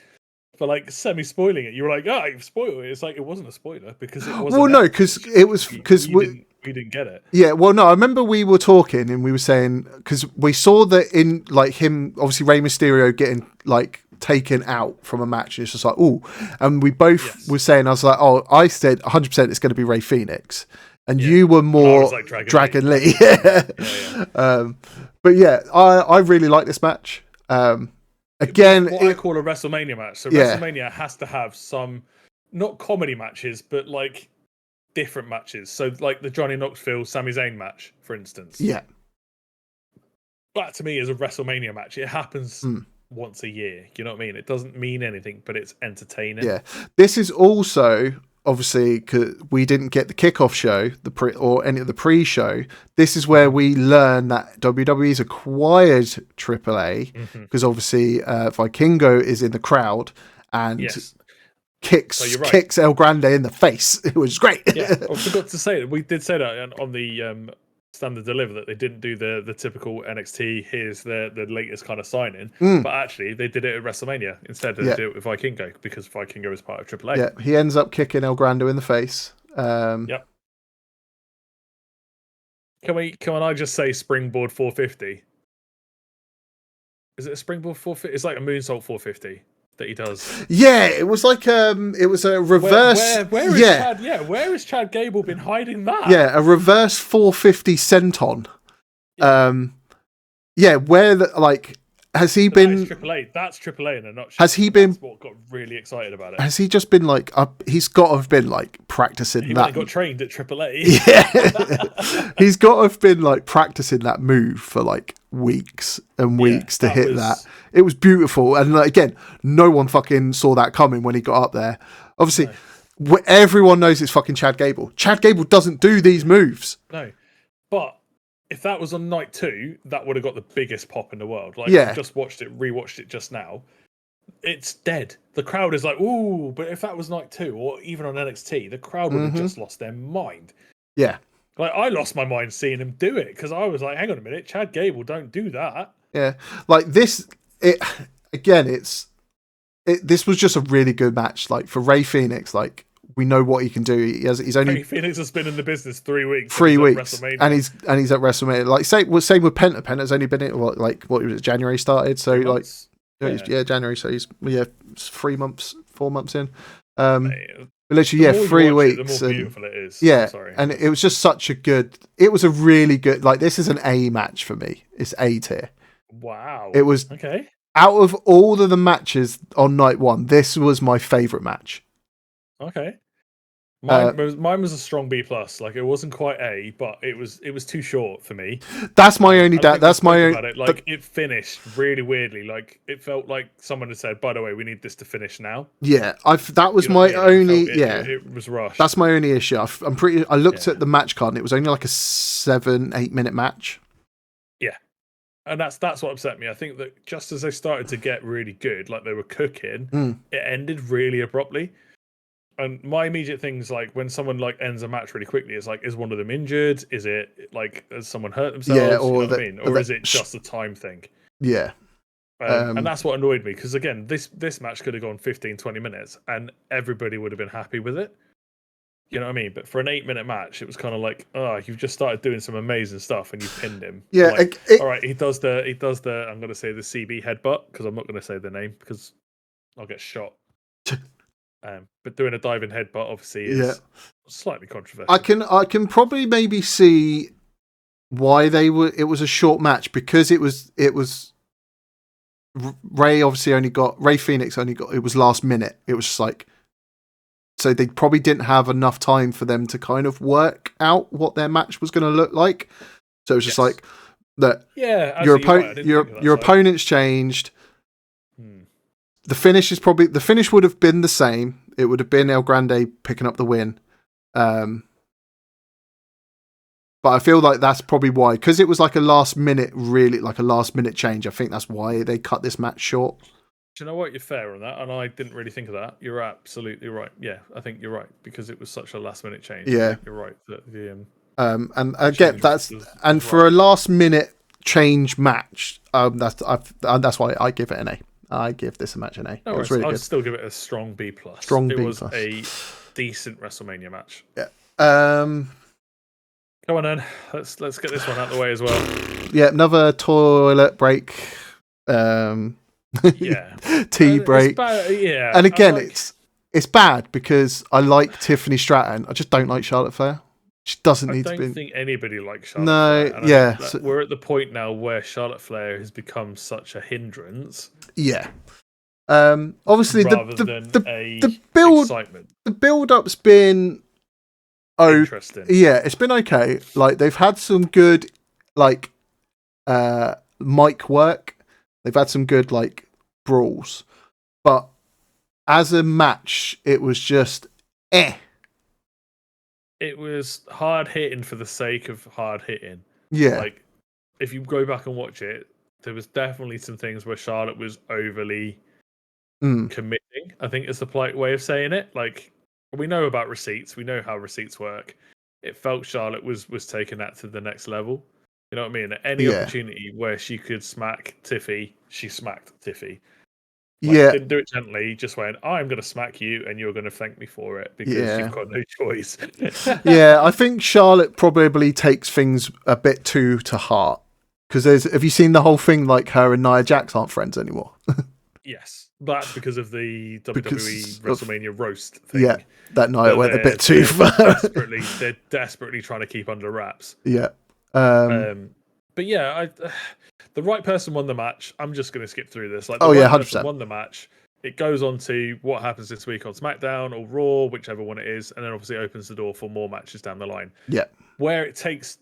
for like semi-spoiling it. You were like, "Oh, you spoiled it." It's like it wasn't a spoiler because it wasn't. Well, no, because it was because we didn't get it. Yeah, well, no, I remember we were talking and we were saying because we saw that in like him, obviously Rey Mysterio getting like taken out from a match. It's just like, oh, and we both were saying, I was like, oh, I said 100% it's going to be Ray Phoenix, and you were more like Dragon Lee. But yeah, I really like this match. Again, what I call a WrestleMania match. So WrestleMania has to have some, not comedy matches, but like different matches. So like the Johnny Knoxville, Sami Zayn match, for instance. Yeah. That to me is a WrestleMania match. It happens once a year. You know what I mean? It doesn't mean anything, but it's entertaining. Yeah. This is also obviously because we didn't get the kickoff show, or any of the pre-show. This is where we learn that WWE's acquired AAA because obviously Vikingo is in the crowd and kicks El Grande in the face. It was great. Yeah, I forgot to say that we did say that on the Standard Deliver that they didn't do the typical NXT. Here's the latest kind of signing, but actually they did it at WrestleMania instead. They did it with Vikingo because Vikingo is part of AAA. Yeah, he ends up kicking El Grande in the face. Yep. Can I just say springboard 450? Is it a springboard 450? It's like a moonsault 450 that he does. Yeah, it was like it was a reverse. Where is Chad? Yeah, where has Chad Gable been hiding that? Yeah, a reverse 450 senton. Where has he been? AAA. That's AAA in a nutshell. Has he been? That's what got really excited about it. Has he just been like? He's got to have been like practicing that. He got trained at AAA. Yeah, he's got to have been like practicing that move for like weeks and weeks to hit that. It was beautiful, and like, again, no one fucking saw that coming when he got up there. Obviously, everyone knows it's fucking Chad Gable. Chad Gable doesn't do these moves. No, but if that was on night 2, that would have got the biggest pop in the world. Like, I just rewatched it just now. It's dead. The crowd is like, ooh, but if that was night 2 or even on NXT, the crowd would have just lost their mind. Yeah. Like, I lost my mind seeing him do it because I was like, hang on a minute, Chad Gable, don't do that. Yeah. Like this, this was just a really good match. Like for Ray Phoenix, like, we know what he can do. He's only Phoenix has been in the business 3 weeks. 3 weeks, and he's at WrestleMania. Like same with Penta. Penta's only been in what was it? January started, so like January. So he's 3 months, 4 months in. Literally 3 weeks. The more beautiful it is. Yeah, and it was just such a good. It was a really good. Like this is an A match for me. It's A tier. Wow. It was okay. Out of all of the matches on night 1, this was my favorite match. Okay. Mine was a strong B plus. Like it wasn't quite A, but it was too short for me. That's my only doubt. That's my own. It finished really weirdly. Like it felt like someone had said, "By the way, we need this to finish now." Yeah, that was my only. It was rushed. That's my only issue. I looked at the match card, and it was only like a 7-8 minute match. Yeah, and that's what upset me. I think that just as they started to get really good, like they were cooking, it ended really abruptly. And my immediate things, like when someone like ends a match really quickly, is like, is one of them injured? Is it like has someone hurt themselves? Yeah, or you know what I mean? Or is it just a time thing? Yeah. And that's what annoyed me because again, this match could have gone 15-20 minutes and everybody would have been happy with it. You know what I mean? But for an 8-minute match, it was kind of like, oh, you've just started doing some amazing stuff and you pinned him. Yeah. Like, all right, he does the I'm going to say the CB headbutt because I'm not going to say the name because I'll get shot. But doing a diving headbutt obviously is slightly controversial. I can probably maybe see why it was a short match because it was Ray Phoenix only got it was last minute. It was just like, so they probably didn't have enough time for them to kind of work out what their match was going to look like. So it was just like that. Yeah, your opponent's changed. The finish would have been the same. it would have been El Grande picking up the win. But I feel like that's probably why, because it was like a last minute change. I think that's why they cut this match short. Do you know what? You're fair on that, and I didn't really think of that. You're absolutely right. Yeah, I think you're right because it was such a last minute change. Yeah, you're right. That the and again, for a last minute change match, that's why I give it an A. I give this a match an A. No, it was really I'd good. still give it a strong B+. Strong it B+. was a decent WrestleMania match. Yeah. Come on then, let's get this one out of the way as well. Yeah, another toilet break. Yeah, tea break. Yeah, and again, it's bad because I like Tiffany Stratton. I just don't like Charlotte Flair. She doesn't need to be. I don't think anybody likes Charlotte Flair. Yeah. We're at the point now where Charlotte Flair has become such a hindrance. Yeah. Obviously, the build-up's been interesting. Yeah, it's been okay. Like they've had some good mic work. They've had some good brawls, but as a match, it was just eh. It was hard hitting for the sake of hard hitting. Yeah. If you go back and watch it, there was definitely some things where Charlotte was overly committing. I think is the polite way of saying it. We know about receipts. We know how receipts work. It felt Charlotte was taking that to the next level. You know what I mean? At any opportunity where she could smack Tiffy, she smacked Tiffy. Didn't do it gently, just went, I'm going to smack you and you're going to thank me for it because you've got no choice. Yeah, I think Charlotte probably takes things a bit too to heart. Because have you seen the whole thing her and Nia Jax aren't friends anymore? Yes, that's because of the WWE WrestleMania roast thing. Yeah, that night went a bit too far. They're desperately trying to keep under wraps. Yeah. But yeah, the right person won the match. I'm just going to skip through this. 100%. Won the match. It goes on to what happens this week on SmackDown or Raw, whichever one it is, and then obviously opens the door for more matches down the line. Yeah. Where it takes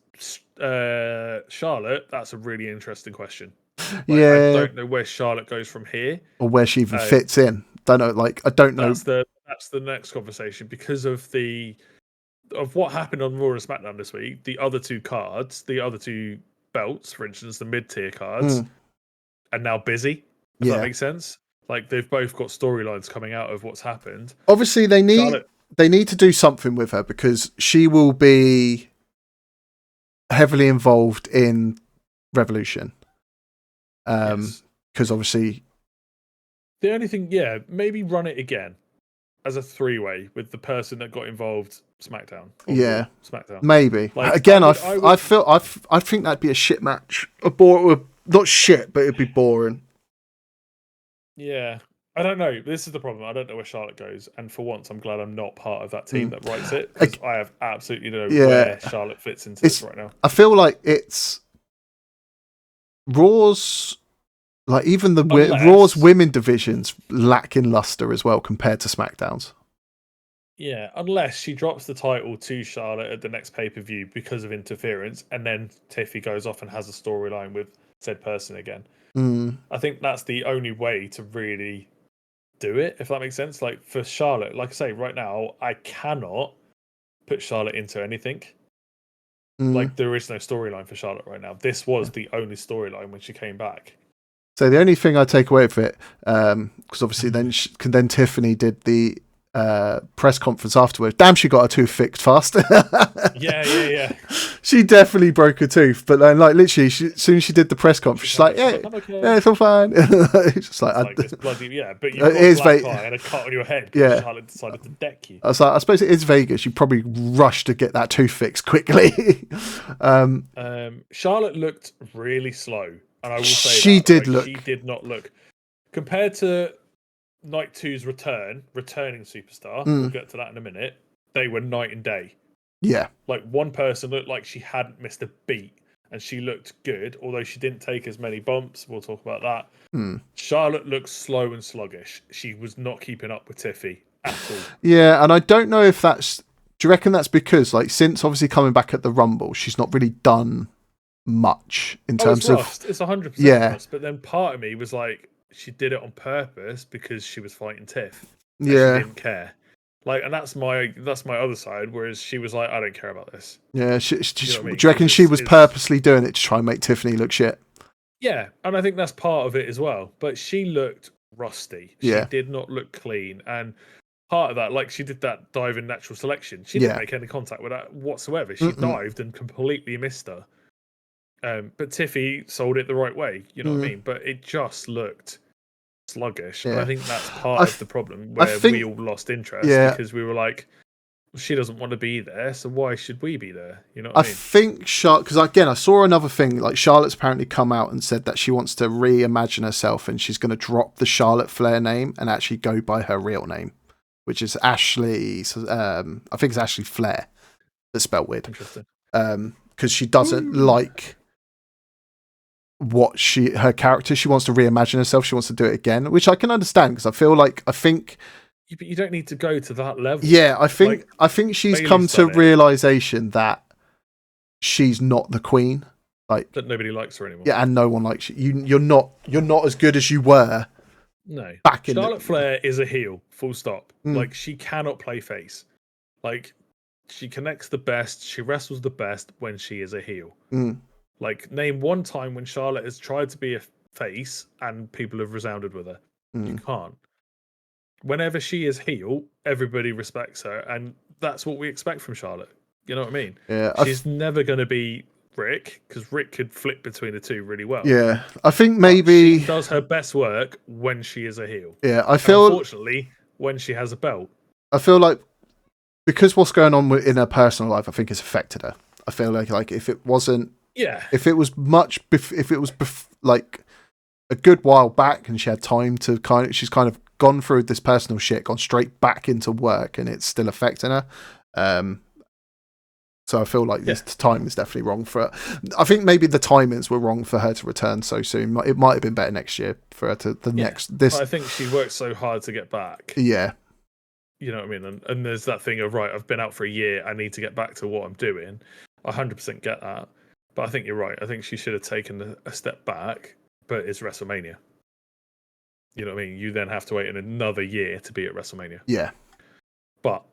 Charlotte, that's a really interesting question. I don't know where Charlotte goes from here, or where she even fits in. Don't know. I don't know. That's the next conversation because of what happened on Raw and SmackDown this week. The other two belts, for instance, the mid-tier cards, are now busy. If that makes sense. They've both got storylines coming out of what's happened. Obviously, they need to do something with her because she will be heavily involved in Revolution. Because obviously, the only thing, maybe run it again as a three-way with the person that got involved. SmackDown. SmackDown. Maybe. Again, I think that'd be a shit match. Not shit, but it'd be boring. Yeah. I don't know. This is the problem. I don't know where Charlotte goes. And for once, I'm glad I'm not part of that team that writes it. Because I have absolutely no where Charlotte fits into this right now. I feel like it's Raw's... even the Raw's women divisions lack in luster as well compared to SmackDown's. Yeah, unless she drops the title to Charlotte at the next pay-per-view because of interference, and then Tiffy goes off and has a storyline with said person again. I think that's the only way to really do it, if that makes sense. For Charlotte, like I say, right now, I cannot put Charlotte into anything. There is no storyline for Charlotte right now. This was the only storyline when she came back. So the only thing I take away from it, because obviously then Tiffany did the press conference afterwards. Damn, she got her tooth fixed fast. Yeah. She definitely broke her tooth, but then literally, as soon as she did the press conference, she's like, "Yeah, it's all fine." It's just it's bloody but you've got a black eye and a cut on your head. Yeah, Charlotte decided to deck you. I was like, I suppose it is Vegas. You probably rushed to get that tooth fixed quickly. Charlotte looked really slow, and I will say she did not look compared to Night 2's returning superstar. We'll get to that in a minute. They were night and day. Yeah. One person looked like she hadn't missed a beat and she looked good, although she didn't take as many bumps. We'll talk about that. Charlotte looked slow and sluggish. She was not keeping up with Tiffy at all. Yeah, and I don't know if that's... Do you reckon that's because, since obviously coming back at the Rumble, she's not really done much in terms of... It's 100% rust, but then part of me was like, she did it on purpose because she was fighting Tiff. She didn't care. Like, and that's my other side. Whereas she was like, I don't care about this. Yeah, You know what I mean? do you reckon she was It's purposely doing it to try and make Tiffany look shit? yeah, and I think that's part of it as well. But she looked rusty. She Yeah. did not look clean, and part of that, like she did that dive in natural selection. She Yeah. didn't make any contact with that whatsoever. She dived and completely missed her. But Tiffy sold it the right way. You know what I mean? But it just looked sluggish, and I Yeah. think that's part of the problem where think- we all lost interest Yeah. because we were like, well, she doesn't want to be there, so why should we be there? You know I what I mean? think Charlotte, because again, I saw another thing. Like Charlotte's apparently come out and said that she wants to reimagine herself, and she's going to drop the Charlotte Flair name and actually go by her real name, which is Ashley. I think it's Ashley Flair. That's spelled weird. Interesting. Because she doesn't like what her character. She wants to reimagine herself. She wants to do it again, which I can understand because I think. But you don't need to go to that level. Yeah, I think she's Bayley's come to done it. realization that she's not the queen. Like That nobody likes her anymore. yeah, and no one likes you. You're not as good as you were. No. Back in Charlotte Flair is a heel, full stop. Mm. Like, she cannot play face. Like, she connects the best, she wrestles the best when she is a heel. Mm. Like, name one time when Charlotte has tried to be a face and people have resounded with her. You can't. Whenever she is heel, everybody respects her, and that's what we expect from Charlotte. You know what I mean? Yeah, She's never going to be Rick, because Rick could flip between the two really well. Yeah, I think maybe she does her best work when she is a heel. Yeah, I And feel unfortunately when she has a belt. I feel like because what's going on in her personal life, I think it's affected her. I feel like if it wasn't, if it was like a good while back and she had time to she's kind of gone through this personal shit, gone straight back into work, and it's still affecting her. So I feel like this time is definitely wrong for her. I think maybe the timings were wrong for her to return so soon. It might have been better next year for her to I think she worked so hard to get back. Yeah. You know what I mean? And there's that thing of, right, I've been out for a year, I need to get back to what I'm doing. I 100% get that. But I think you're right. I think she should have taken a step back, but it's WrestleMania. You know what I mean? You then have to wait another year to be at WrestleMania. Yeah. But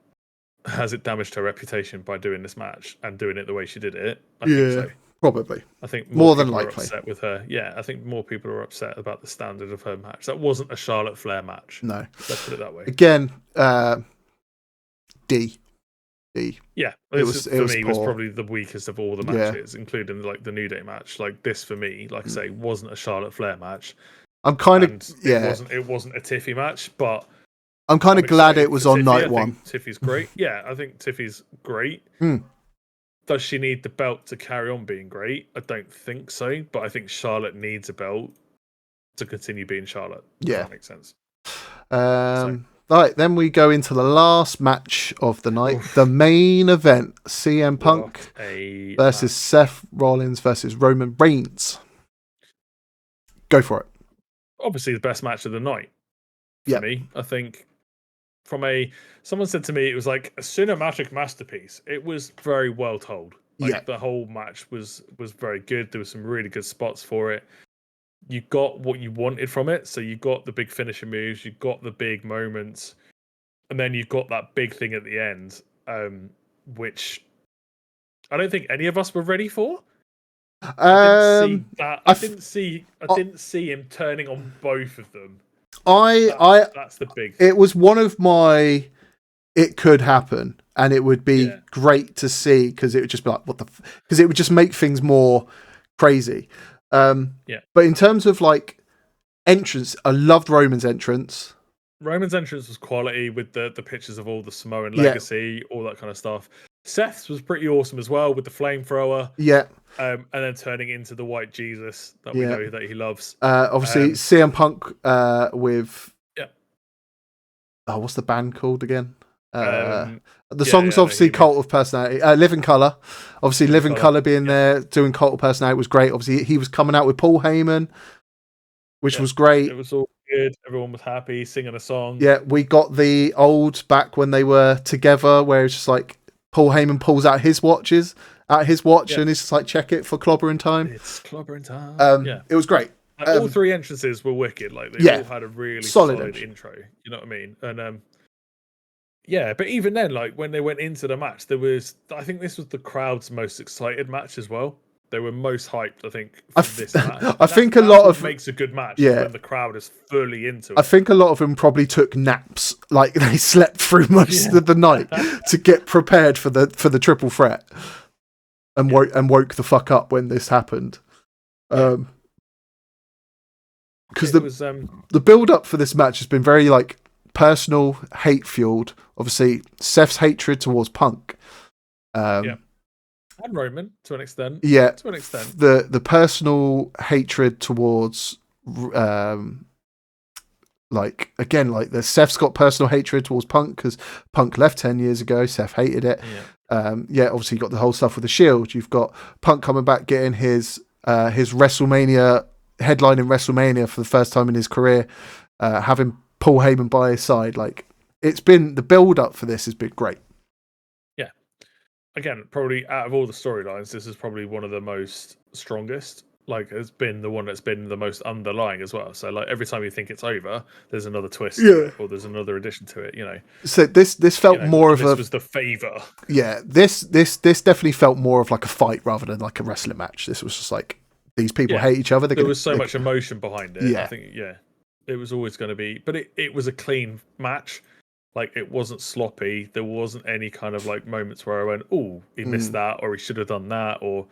has it damaged her reputation by doing this match and doing it the way she did it? I think so. Probably. I think more than people are likely upset with her. Yeah, I think more people are upset about the standard of her match. That wasn't a Charlotte Flair match. No. Let's put it that way. Again, D. Yeah, it was probably the weakest of all the matches, including like the New Day match. Like this for me, like I say, wasn't a Charlotte Flair match. I'm kind of It wasn't a Tiffy match, but I'm kind of glad it was on night one. Tiffy's great. Yeah, I think Tiffy's great. Does she need the belt to carry on being great? I don't think so, but I think Charlotte needs a belt to continue being Charlotte. Does that make sense? Right, then we go into the last match of the night, the main event: CM Punk versus Seth Rollins versus Roman Reigns. Go for it. Obviously, the best match of the night for me. I think someone said to me it was like a cinematic masterpiece. It was very well told. Like the whole match was very good. There were some really good spots for it. You got what you wanted from it. So you got the big finishing moves, you got the big moments, and then you got that big thing at the end, which I don't think any of us were ready for. I didn't see that. I didn't see him turning on both of them. That's the big thing. It was one of my. It could happen, and it would be great to see because it would just be like because it would just make things more crazy. But in terms of like entrance, I loved Roman's entrance. Roman's entrance was quality with the pictures of all the Samoan legacy, all that kind of stuff. Seth's was pretty awesome as well with the flamethrower. Yeah. And then turning into the white Jesus that we know that he loves. Obviously, CM Punk with what's the band called again? The song's obviously Cult of Personality. Living Colour. Obviously, Living Colour being there doing Cult of Personality was great. Obviously, he was coming out with Paul Heyman, which was great. It was all good. Everyone was happy singing a song. Yeah, we got the old back when they were together, where it's just like Paul Heyman pulls out his watch, and it's just like, check it for clobbering time. It's clobbering time. It was great. Like, all three entrances were wicked. Like they all had a really solid intro. You know what I mean? And Yeah, but even then, like when they went into the match, I think this was the crowd's most excited match as well. They were most hyped, I think, for this match. I And think a that's lot what of makes a good match is yeah. when the crowd is fully into I it. think a lot of them probably took naps, like they slept through most of the night to get prepared for the triple threat, and woke the fuck up when this happened. Because the build up for this match has been very like personal, hate fueled. Obviously, Seth's hatred towards Punk. And Roman to an extent. Yeah, to an extent. The personal hatred towards like the Seth's got personal hatred towards Punk because Punk left 10 years ago. Seth hated it. Obviously you got the whole stuff with the Shield. You've got Punk coming back, getting his WrestleMania headline in WrestleMania for the first time in his career, having Paul Heyman by his side. Like, it's been, the build up for this has been great. Yeah, again, probably out of all the storylines, this is probably one of the most strongest. Like, it's been the one that's been the most underlying as well. So, like, every time you think it's over, there's another twist to it, or there's another addition to it. You know. So this felt more of this was the favor. Yeah, this definitely felt more of like a fight rather than like a wrestling match. This was just like these people hate each other. There was so much emotion behind it. Yeah. I think it was always going to be, but it was a clean match. Like, it wasn't sloppy. There wasn't any kind of like moments where I went, "Oh, he missed that," or he should have done that, or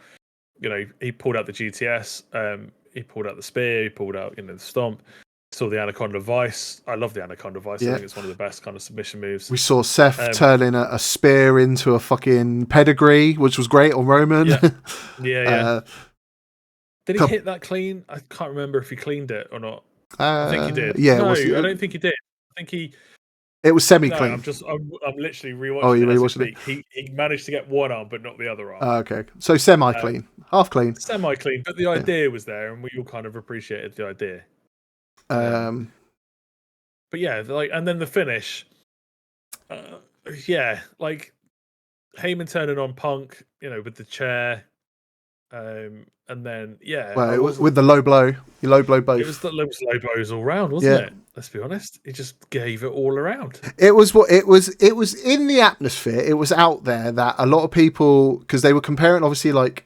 he pulled out the GTS, he pulled out the spear, he pulled out the stomp. Saw the Anaconda Vice. I love the Anaconda Vice. I think it's one of the best kind of submission moves. We saw Seth turning a spear into a fucking pedigree, which was great on Roman. Yeah. Did he hit that clean? I can't remember if he cleaned it or not. I think he did. Yeah, no, I don't think he did. I think he. It was semi-clean. I'm literally rewatching. Oh, you rewatching it? He managed to get one arm, but not the other arm. Okay, so semi-clean, half clean. Semi-clean, but the idea was there, and we all kind of appreciated the idea. But yeah, like, and then the finish. Like Heyman turning on Punk, with the chair. And then well, it was with the low blow. You low blow both. It was low blows all round, wasn't it? Let's be honest. He just gave it all around. It was it was in the atmosphere. It was out there that a lot of people, because they were comparing, obviously, like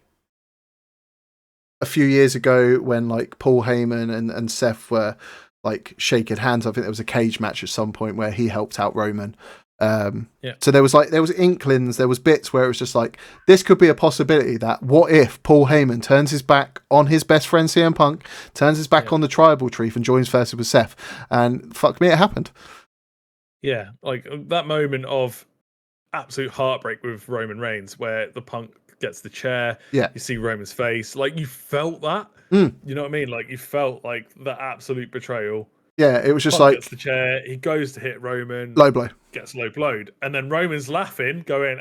a few years ago when like Paul Heyman and Seth were like shaking hands. I think there was a cage match at some point where he helped out Roman. So there was inklings, there was bits where it was just like, this could be a possibility that what if Paul Heyman turns his back on his best friend CM Punk, turns his back on the tribal chief and joins forces with Seth, and fuck me, it happened. Yeah, like that moment of absolute heartbreak with Roman Reigns where the Punk gets the chair, you see Roman's face, like you felt that, you know what I mean? Like you felt like the absolute betrayal. Yeah, it was just Punk like gets the chair, he goes to hit Roman, low blow, gets low blowed, and then Roman's laughing, going,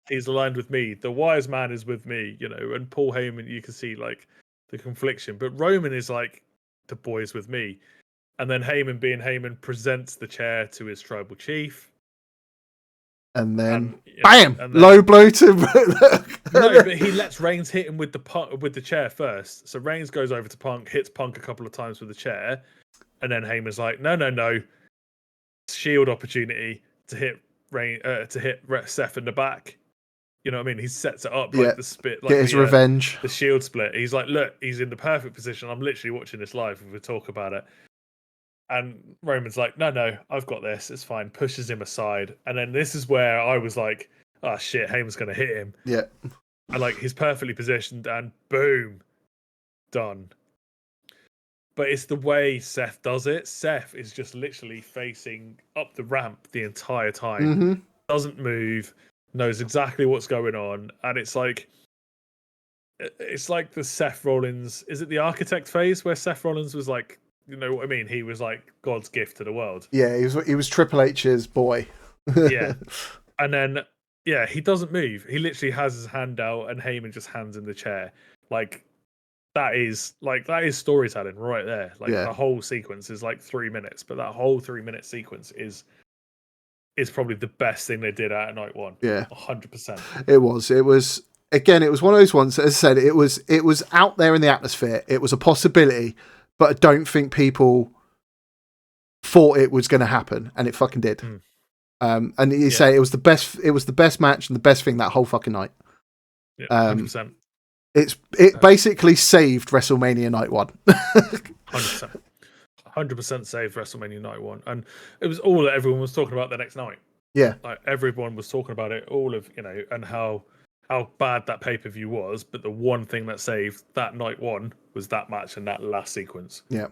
he's aligned with me. The wise man is with me, and Paul Heyman, you can see like the confliction, but Roman is like, the boy's with me. And then Heyman, being Heyman, presents the chair to his tribal chief. And then, bam! Low blow to. No, but he lets Reigns hit him with the chair first. So Reigns goes over to Punk, hits Punk a couple of times with the chair, and then Heyman's like, no, Shield opportunity to hit Seth in the back. You know what I mean? He sets it up like the spit, like get his revenge. The Shield split. He's like, look, he's in the perfect position. I'm literally watching this live, and we'll talk about it. And Roman's like, no, I've got this. It's fine. Pushes him aside. And then this is where I was like, oh, shit, Heyman's going to hit him. Yeah. And, like, he's perfectly positioned and boom, done. But it's the way Seth does it. Seth is just literally facing up the ramp the entire time. Doesn't move, knows exactly what's going on. And it's like the Seth Rollins... Is it the Architect phase where Seth Rollins was like... You know what I mean? He was like God's gift to the world. Yeah, he was Triple H's boy. Yeah. And then, he doesn't move. He literally has his hand out and Heyman just hands him the chair. Like, that is storytelling right there. Like, the whole sequence is like 3 minutes, but that whole 3-minute sequence is probably the best thing they did out of night one. Yeah. 100%. It was, again, it was one of those ones, as I said, it was out there in the atmosphere. It was a possibility. But I don't think people thought it was going to happen, and it fucking did. And you say it was the best. It was the best match and the best thing that whole fucking night. Yeah, 100%. It basically saved WrestleMania Night 1. 100%. 100% saved WrestleMania Night 1, and it was all that everyone was talking about the next night. Yeah, like everyone was talking about it, all of and how bad that pay-per-view was. But the one thing that saved that Night 1 was that match and that last sequence. Yeah.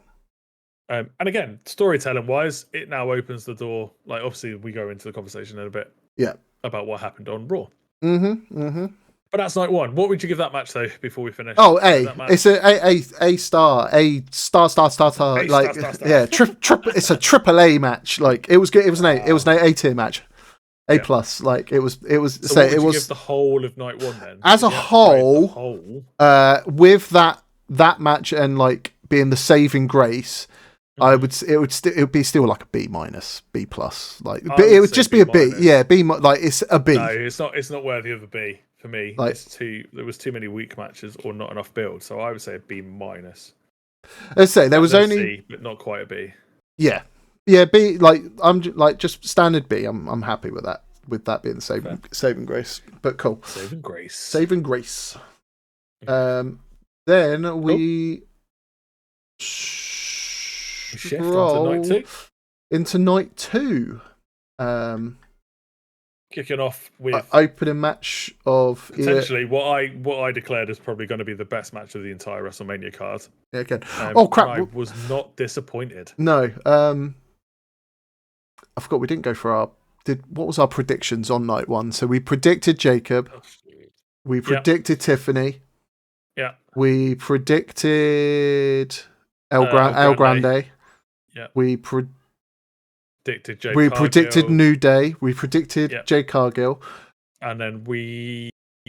And again, storytelling wise, it now opens the door. Like, obviously, we go into the conversation in a bit. Yeah. About what happened on Raw. Mm-hmm. But that's Night 1. What would you give that match though? Before we finish. Oh, it's a star. Like, Star. yeah, it's a triple A match. Like, it was good. It was an A tier match. A plus. Like, it was. So what would you give the whole of Night 1 then? As a whole, with that match and like being the saving grace. It would be still like a B minus, B plus, like it would just be a B. Yeah, B. Like, it's a B. No, it's not worthy of a B for me. Like, there was too many weak matches or not enough build, so I would say a B minus. Let's say there was only C, but not quite a B. Yeah, B. Like, I'm like just standard B. I'm happy with that. With that being the saving grace, but cool. Saving grace. Then we. Shift into night 2. Kicking off with opening match of potentially what I declared is probably going to be the best match of the entire WrestleMania card. Yeah, again. Oh crap! I was not disappointed. No, I forgot we didn't go for what was our predictions on Night 1? So we predicted Jacob. We predicted Tiffany. Yeah. We predicted El Grande. Yeah. We predicted Cargill. New Day. We predicted Jade Cargill. And then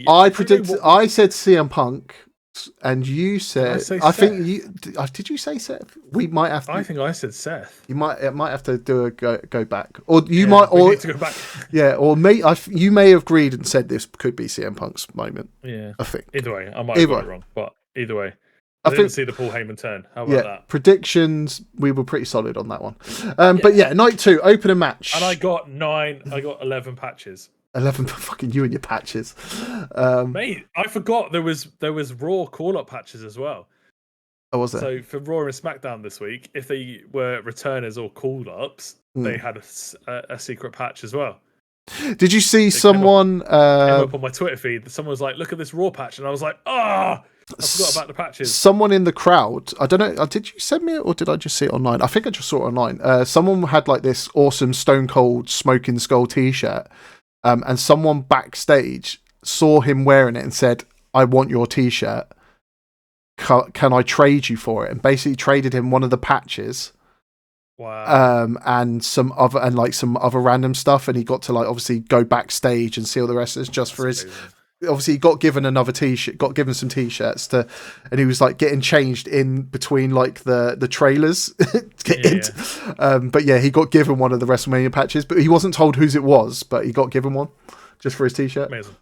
I said CM Punk, and you said did you say Seth? We might have to, I think I said Seth. It might have to do a go back. Or you need to go back. Yeah, or you may have agreed and said this could be CM Punk's moment. Yeah. I think. Either way, I might have got it wrong, but either way. I didn't see the Paul Heyman turn. How about that? Predictions, we were pretty solid on that one. But Night 2, opening match. And I got 11 patches. 11 for fucking you and your patches. Mate, I forgot there was Raw call-up patches as well. Oh, was there? So for Raw and SmackDown this week, if they were returners or call-ups, they had a secret patch as well. Did you see someone... Came up on my Twitter feed. Someone was like, look at this Raw patch. And I was like, I forgot about the patches. Someone in the crowd, I don't know, did you send me it or did I just see it online? I think I just saw it online. Someone had like this awesome Stone Cold Smoking Skull t-shirt, and someone backstage saw him wearing it and said, I want your t-shirt. Can I trade you for it? And basically traded him one of the patches. Wow. And some other random stuff, and he got to like obviously go backstage and see all the wrestlers just for his... Obviously, he got given another t-shirt, got given some t-shirts and he was like getting changed in between like the trailers. But he got given one of the WrestleMania patches, but he wasn't told whose it was, but he got given one just for his t-shirt. Amazing.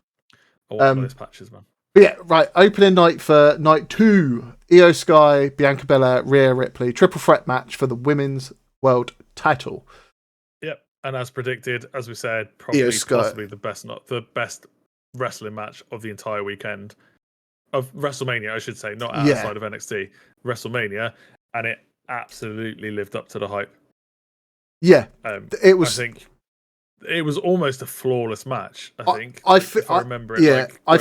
I want those patches, man. Yeah, right. Opening night for Night 2. Io Sky, Bianca Belair, Rhea Ripley. Triple threat match for the Women's World Title. Yep. And as predicted, as we said, possibly the best wrestling match of the entire weekend of WrestleMania, I should say, not outside of NXT. WrestleMania, and it absolutely lived up to the hype. Yeah, it was. I think it was almost a flawless match. If I remember it, I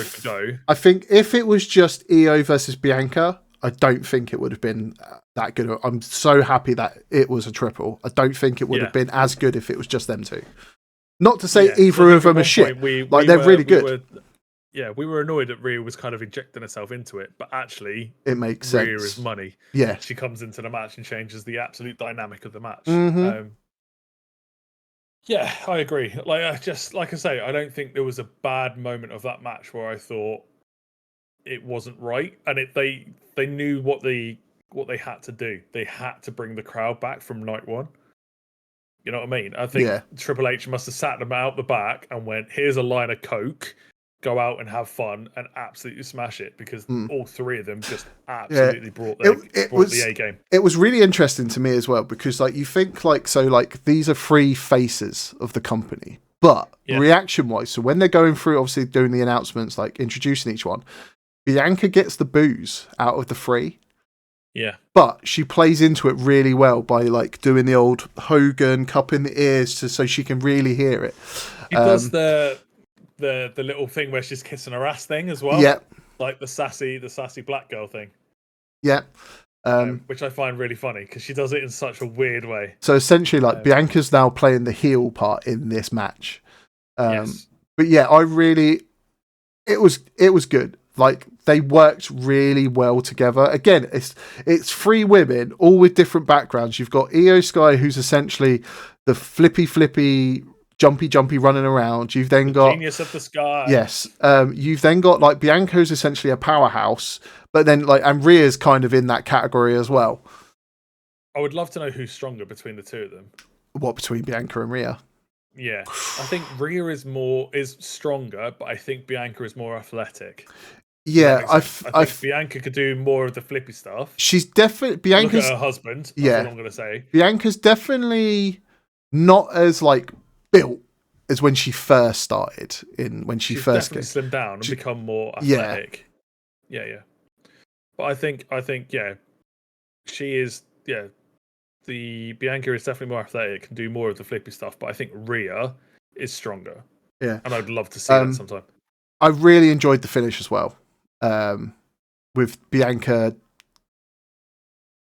think if it was just Io versus Bianca, I don't think it would have been that good. I'm so happy that it was a triple. I don't think it would have been as good if it was just them two. Not to say either of them are shit. They're really good. We were annoyed that Rhea was kind of injecting herself into it, but actually, it makes sense. Rhea is money. Yeah, she comes into the match and changes the absolute dynamic of the match. Mm-hmm. I agree. Like I say, I don't think there was a bad moment of that match where I thought it wasn't right, and they knew what they had to do. They had to bring the crowd back from Night 1. You know what I mean? I think Triple H must have sat them out the back and went, here's a line of Coke. go out and have fun and absolutely smash it, because all three of them just absolutely brought was the A game. It was really interesting to me as well, because like you think like, so like these are three faces of the company, but reaction wise, so when they're going through, obviously doing the announcements, like introducing each one, Bianca gets the boos out of the three. Yeah. But she plays into it really well by like doing the old Hogan cup in the ears so she can really hear it. She does the little thing where she's kissing her ass thing as well. Yeah. Like the sassy black girl thing. Yeah. Which I find really funny, because she does it in such a weird way. So essentially, like Bianca's now playing the heel part in this match. Yes. But yeah, it was good. Like they worked really well together. Again, it's three women, all with different backgrounds. You've got Io Sky, who's essentially the flippy, jumpy running around. You've then got Genius of the Sky. Yes. You've then got like Bianca, who's essentially a powerhouse, but then like, and Rhea's kind of in that category as well. I would love to know who's stronger between the two of them. What, between Bianca and Rhea? Yeah, I think Rhea is stronger, but I think Bianca is more athletic. Yeah, I think Bianca could do more of the flippy stuff. She's definitely Bianca's. Look at her husband. That's what I'm gonna say. Bianca's definitely not as like built as when she first started. When she first definitely slimmed down and become more athletic. Yeah. But I think she is. Yeah, the Bianca is definitely more athletic, can do more of the flippy stuff. But I think Rhea is stronger. Yeah, and I'd love to see that sometime. I really enjoyed the finish as well. With Bianca,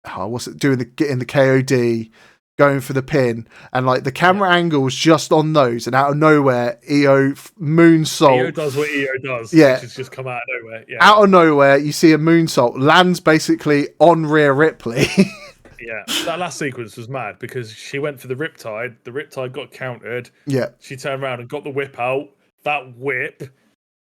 getting the KOD, going for the pin, and like the camera angles just on those, and out of nowhere, Io moonsault. Io does what Io does. Yeah, which is just come out of nowhere. Yeah, out of nowhere, you see a moonsault lands basically on Rhea Ripley. Yeah, that last sequence was mad, because she went for the Riptide. The Riptide got countered. Yeah, she turned around and got the whip out. That whip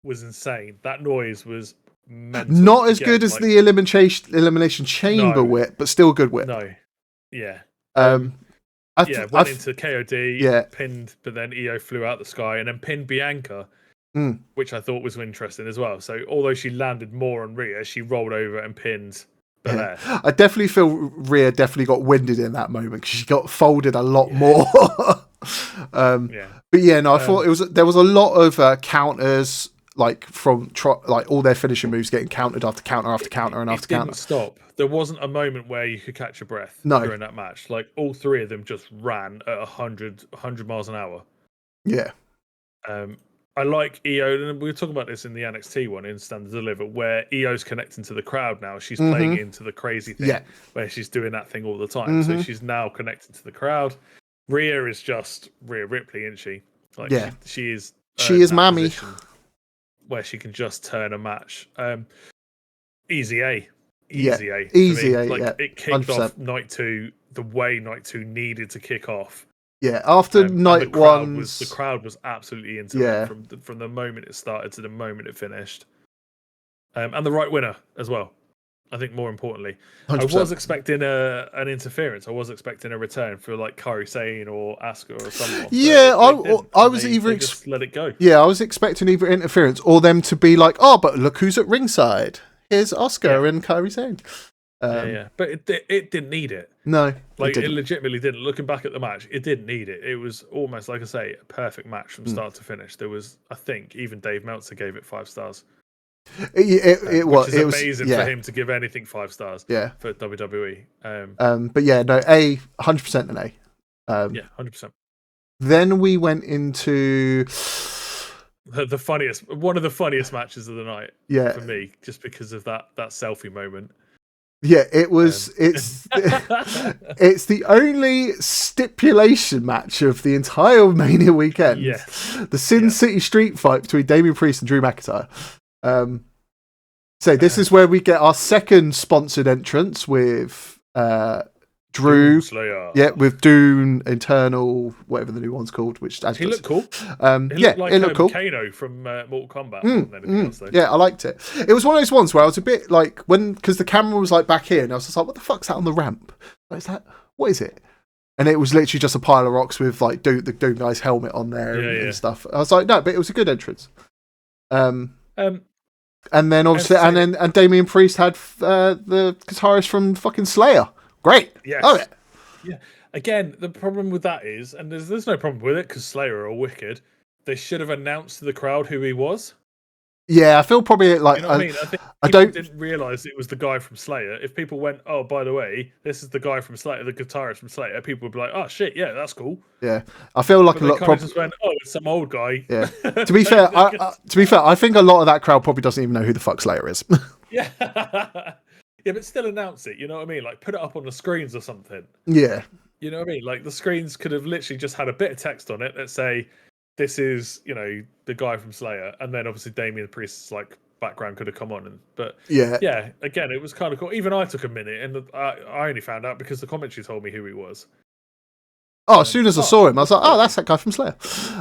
was insane. That noise was mental. Not as good as the elimination chamber whip, but still good whip. No, yeah. Went into KOD, pinned, but then Io flew out the sky and then pinned Bianca, which I thought was interesting as well. So although she landed more on Rhea, she rolled over and pinned Belair. I definitely feel Rhea definitely got winded in that moment, because she got folded a lot more. But yeah, no, I thought there was a lot of counters, like from like all their finishing moves getting countered after counter after counter and after counter. Didn't stop. There wasn't a moment where you could catch your breath during that match. Like all three of them just ran at 100 miles an hour. Yeah. I like Io, and we were talking about this in the NXT one in Stand and Deliver, where Io's connecting to the crowd now. She's playing into the crazy thing where she's doing that thing all the time. So she's now connecting to the crowd. Rhea is just Rhea Ripley, isn't she? Like she is. She is Mammy. Where she can just turn a match. Easy A. Easy A. It kicked 100%. Off night 2 the way night 2 needed to kick off. Yeah, after night one, the crowd was absolutely into it from the moment it started to the moment it finished. And the right winner as well. I think more importantly, 100%. I was expecting an interference. I was expecting a return for like Kairi Sane or Asuka or someone. Yeah, I was just let it go. Yeah, I was expecting either interference or them to be like, oh, but look who's at ringside. Here's Asuka and Kairi Sane. But it didn't need it. No, like it legitimately didn't. Looking back at the match, it didn't need it. It was almost, like I say, a perfect match from start to finish. There was, I think, even Dave Meltzer gave it 5 stars. It was amazing for him to give anything 5 stars. Yeah, for WWE. But yeah, no, 100% an A. 100%. Then we went into one of the funniest matches of the night. Yeah, for me, just because of that selfie moment. Yeah, it was. It's the only stipulation match of the entire Mania weekend. Yes, the Sin City Street fight between Damian Priest and Drew McIntyre. So this is where we get our second sponsored entrance with Drew. Yeah, with Dune Eternal, whatever the new one's called. Which he looked cool. It looked cool. Kano from Mortal Kombat. Yeah, I liked it. It was one of those ones where I was a bit like because the camera was like back here, and I was just like, "What the fuck's that on the ramp? What is that? What is it?" And it was literally just a pile of rocks with like the Doom guy's helmet on there and stuff. I was like, "No," but it was a good entrance. Um, And then obviously, and Damian Priest had the guitarist from fucking Slayer. Great. yes. Love it. Yeah. Again, the problem with that is, and there's no problem with it because Slayer are wicked. They should have announced to the crowd who he was. Yeah, I feel probably like You know what I mean? I think people didn't realize it was the guy from Slayer. If people went, "Oh, by the way, this is the guy from Slayer, the guitarist from Slayer," people would be like, "Oh shit, yeah, that's cool." Yeah, I feel like but a lot. They just went, "Oh, it's some old guy." Yeah. To be fair, I think a lot of that crowd probably doesn't even know who the fuck Slayer is. Yeah. Yeah, but still announce it. You know what I mean? Like put it up on the screens or something. Yeah. You know what I mean? Like the screens could have literally just had a bit of text on it that say, "This is, the guy from Slayer," and then obviously Damian Priest's like background could have come on. But yeah, again, it was kind of cool. Even I took a minute, and I only found out because the commentary told me who he was. Oh, as soon as I saw him, I was like, "Oh, that's that guy from Slayer."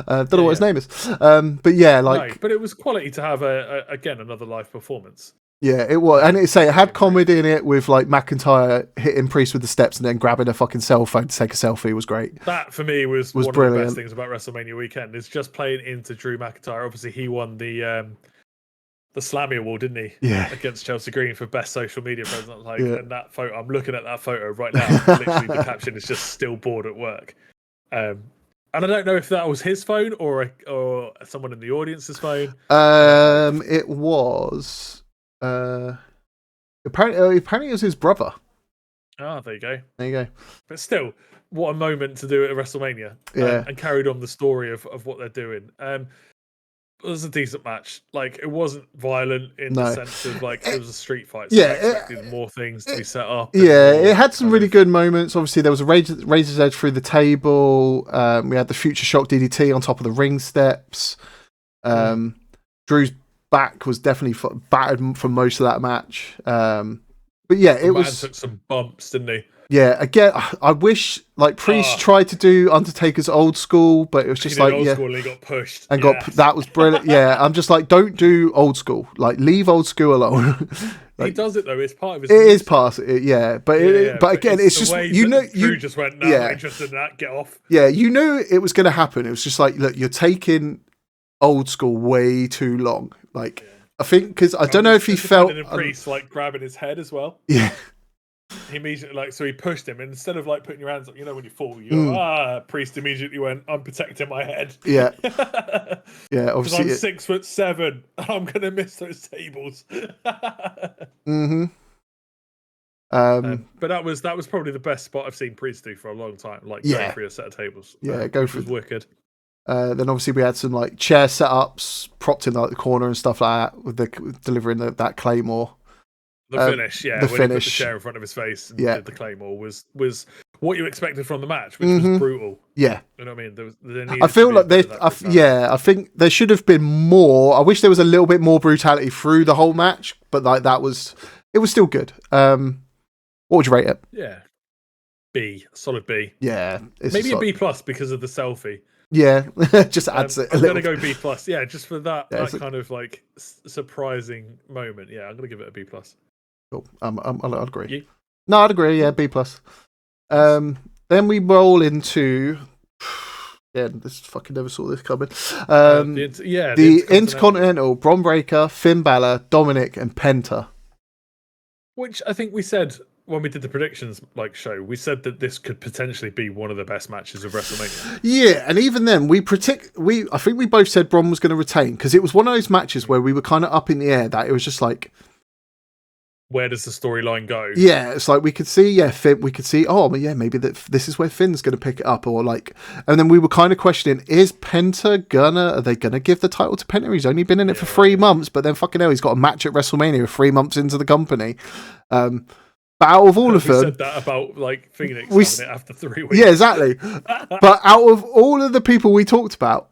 Don't know what his name is, but yeah, like. No, but it was quality to have again another live performance. Yeah, it was, and it had comedy in it with like McIntyre hitting Priest with the steps and then grabbing a fucking cell phone to take a selfie. It was great. That for me was one brilliant. of the best things about WrestleMania weekend. Is just playing into Drew McIntyre. Obviously, he won the Slammy Award, didn't he? Yeah. Against Chelsea Green for best social media presence. And that photo, I'm looking at that photo right now. Literally, the caption is just "still bored at work." And I don't know if that was his phone or someone in the audience's phone. It was. Apparently it was his brother. Ah, there you go. There you go. But still, what a moment to do it at WrestleMania. Yeah. And carried on the story of what they're doing. It was a decent match. Like it wasn't violent in the sense of like it was a street fight. So I expected more things to be set up. Yeah, it had some really good moments. Obviously, there was a razor's edge through the table. We had the Future Shock DDT on top of the ring steps. Drew's back was definitely battered for most of that match. But yeah, it was. Took some bumps, didn't he? Yeah, again, I wish like Priest tried to do Undertaker's old school, but it was just like old school and he got pushed. And that was brilliant. Yeah, I'm just like, don't do old school. Like, leave old school alone. He does it though. It's part of his. It is part of it. Yeah, but again, it's just Drew just went. No, I'm not interested in that. Get off. Yeah, you knew it was going to happen. It was just like, look, you're taking old school way too long. Like, I think because I don't know if he felt Priest like grabbing his head as well. Yeah. He immediately so he pushed him, and instead of like putting your hands up, when you fall, you go, Priest immediately went, "I'm protecting my head." Yeah, yeah. Obviously, I'm 6'7", I'm gonna miss those tables. But that was probably the best spot I've seen Priest do for a long time. Like going through a set of tables. Go for it. Was wicked. Then obviously we had some like chair setups propped in like the corner and stuff like that with delivering that Claymore. The finish, the when finish. he put the chair in front of his face and did the Claymore was what you expected from the match, which was brutal. Yeah, you know what I mean. I feel like I think there should have been more. I wish there was a little bit more brutality through the whole match, but like it was still good. What would you rate it? Yeah, B, solid B. Yeah, maybe a B+ because of the selfie. Yeah, just adds it. I'm gonna go B+. Yeah, just for that kind of like surprising moment. Yeah, I'm gonna give it a B+. Cool. I'd agree. You? No, I'd agree. Yeah, B+. Then we roll into. Yeah, this fucking never saw this coming. The Intercontinental Bron Breakker, Finn Balor, Dominic, and Penta. Which I think we said when we did the predictions show, we said that this could potentially be one of the best matches of WrestleMania. Yeah, and even then, I think we both said Bron was going to retain because it was one of those matches where we were kind of up in the air that it was just like, where does the storyline go? Yeah, it's like we could see, Finn. We could see, maybe this is where Finn's going to pick it up, or like, and then we were kind of questioning: is Penta are they gonna give the title to Penta? He's only been in it for 3 months, but then fucking hell, he's got a match at WrestleMania 3 months into the company. But out of all of them, said that about Phoenix having it after 3 weeks. Yeah, exactly. But out of all of the people we talked about,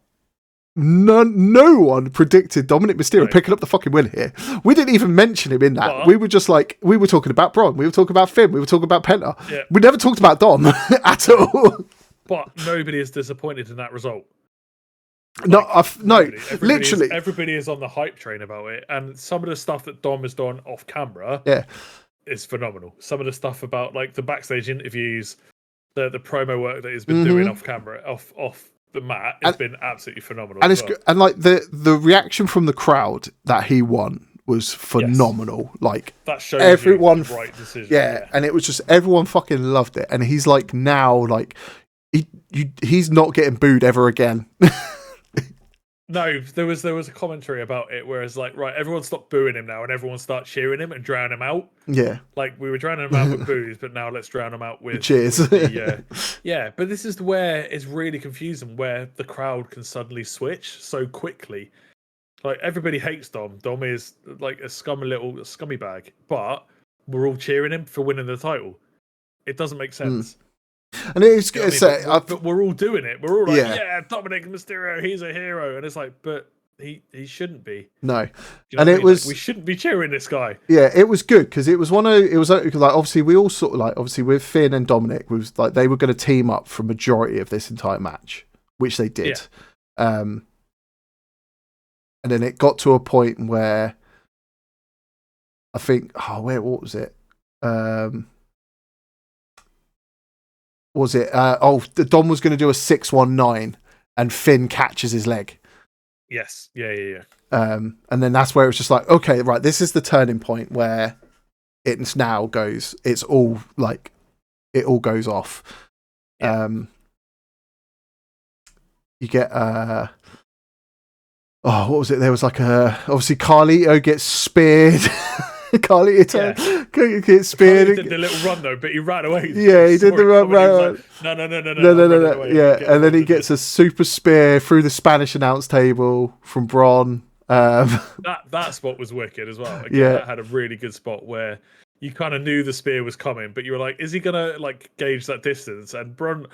no one predicted Dominic Mysterio picking up the fucking win here. We didn't even mention him in that. We were just like, we were talking about Bron, we were talking about Finn, we were talking about Penta. Yeah. We never talked about Dom at all. But nobody is disappointed in that result. Literally. Everybody is on the hype train about it. And some of the stuff that Dom has done off camera is phenomenal. Some of the stuff about the backstage interviews, the promo work that he's been doing off camera, off the mat has been absolutely phenomenal. And and like the reaction from the crowd that he won was phenomenal. Yes. Like that shows everyone, you the right decision. Yeah, and it was just everyone fucking loved it. And he's like now like he's not getting booed ever again. No, there was a commentary about it where it's like, right, everyone stop booing him now and everyone start cheering him and drown him out. Yeah. Like we were drowning him out with boos, but now let's drown him out with cheers. Yeah, but this is where it's really confusing, where the crowd can suddenly switch so quickly. Like everybody hates Dom. Dom is like a scummy bag, but we're all cheering him for winning the title. It doesn't make sense. And it's, you know but we're all doing it. We're all like, yeah, Dominic Mysterio, he's a hero, and it's like, but he shouldn't be. No, you know and it was like, we shouldn't be cheering this guy. Yeah, it was good because it was like obviously we all sort of like obviously with Finn and Dominic was like they were going to team up for majority of this entire match, which they did. Yeah. And then it got to a point where I think what was it? Dom was going to do a 619 and Finn catches his leg. Yes. Yeah. And then that's where it was just like, okay, right, this is the turning point where it all goes off. Yeah. You get what was it? There was like obviously Carlito gets speared. Carlito gets speared. He did the little run though, but he ran away. Yeah, he did the run. Like, no. Yeah, and then he gets a super spear through the Spanish announce table from Braun. That spot was wicked as well. Again, that had a really good spot where you kind of knew the spear was coming, but you were like, is he gonna like gauge that distance? And Braun,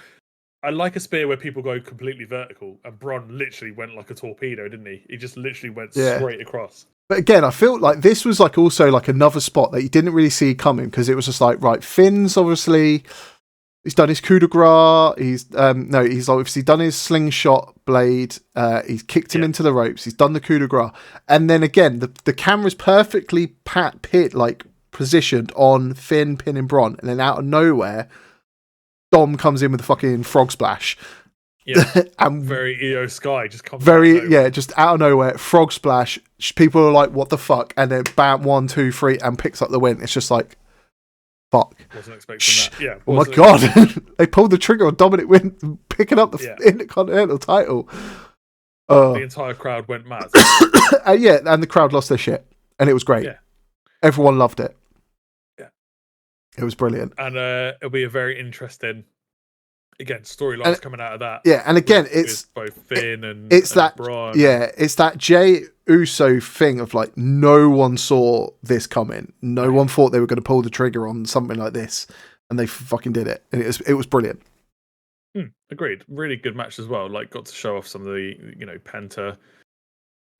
I like a spear where people go completely vertical, and Braun literally went like a torpedo, didn't he? He just literally went straight across. But again, I felt like this was like also like another spot that you didn't really see coming because it was just like, right, Finn's obviously he's done his coup de grace. He's obviously done his slingshot blade. He's kicked him into the ropes. He's done the coup de grace, and then again the camera's perfectly positioned on Finn pinning Braun, and then out of nowhere, Dom comes in with a fucking frog splash. Yeah, and very EO Sky just comes just out of nowhere, frog splash. People are like, "What the fuck?" And then bam, 1, 2, 3, and picks up the win. It's just like, fuck. Wasn't expecting that. Yeah. Oh my god, they pulled the trigger on Dominic Win picking up the Intercontinental title. The entire crowd went mad. And the crowd lost their shit, and it was great. Yeah. Everyone loved it. Yeah, it was brilliant, and it'll be a very interesting. Again, storylines coming out of that. Yeah, and again, it's both Finn and Braun. Yeah, it's that Jey Uso thing of like no one saw this coming. No one thought they were going to pull the trigger on something like this, and they fucking did it. And it was brilliant. Agreed. Really good match as well. Like got to show off some of the Penta.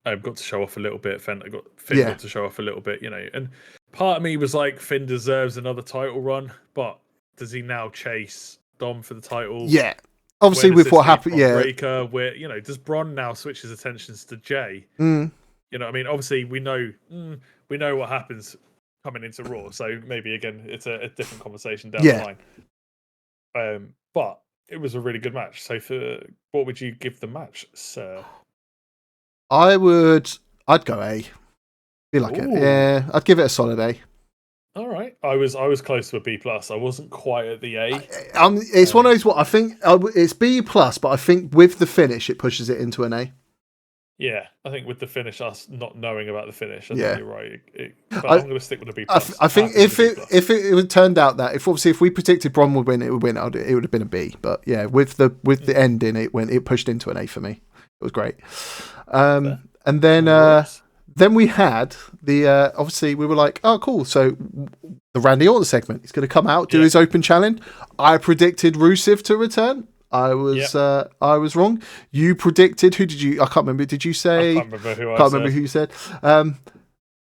Got to show off a little bit. Finn got to show off a little bit. And part of me was like, Finn deserves another title run, but does he now chase Dom for the title? Yeah, obviously with what happened. Yeah, Breaker, where does Braun now switch his attentions to Jey? I mean, obviously we know what happens coming into Raw, so maybe again it's a different conversation down the line. But it was a really good match. So what would you give the match, sir? I'd go A. Feel like it. Yeah, I'd give it a solid A. All right, I was close to a B plus. I wasn't quite at the A. It's one of those. What I think it's B plus, but I think with the finish, it pushes it into an A. Yeah, I think with the finish, us not knowing about the finish, I think you're right. But I'm going to stick with a B plus. I think if it turned out that if we predicted Braun would win, it would have been a B. But yeah, with the ending, it pushed into an A for me. It was great. And then we had the obviously we were like, oh cool, so the Randy Orton segment, he's going to come out, do his open challenge. I predicted Rusev to return. I was wrong. You predicted, who did you? I can't remember. Did you say? I can't remember who you said.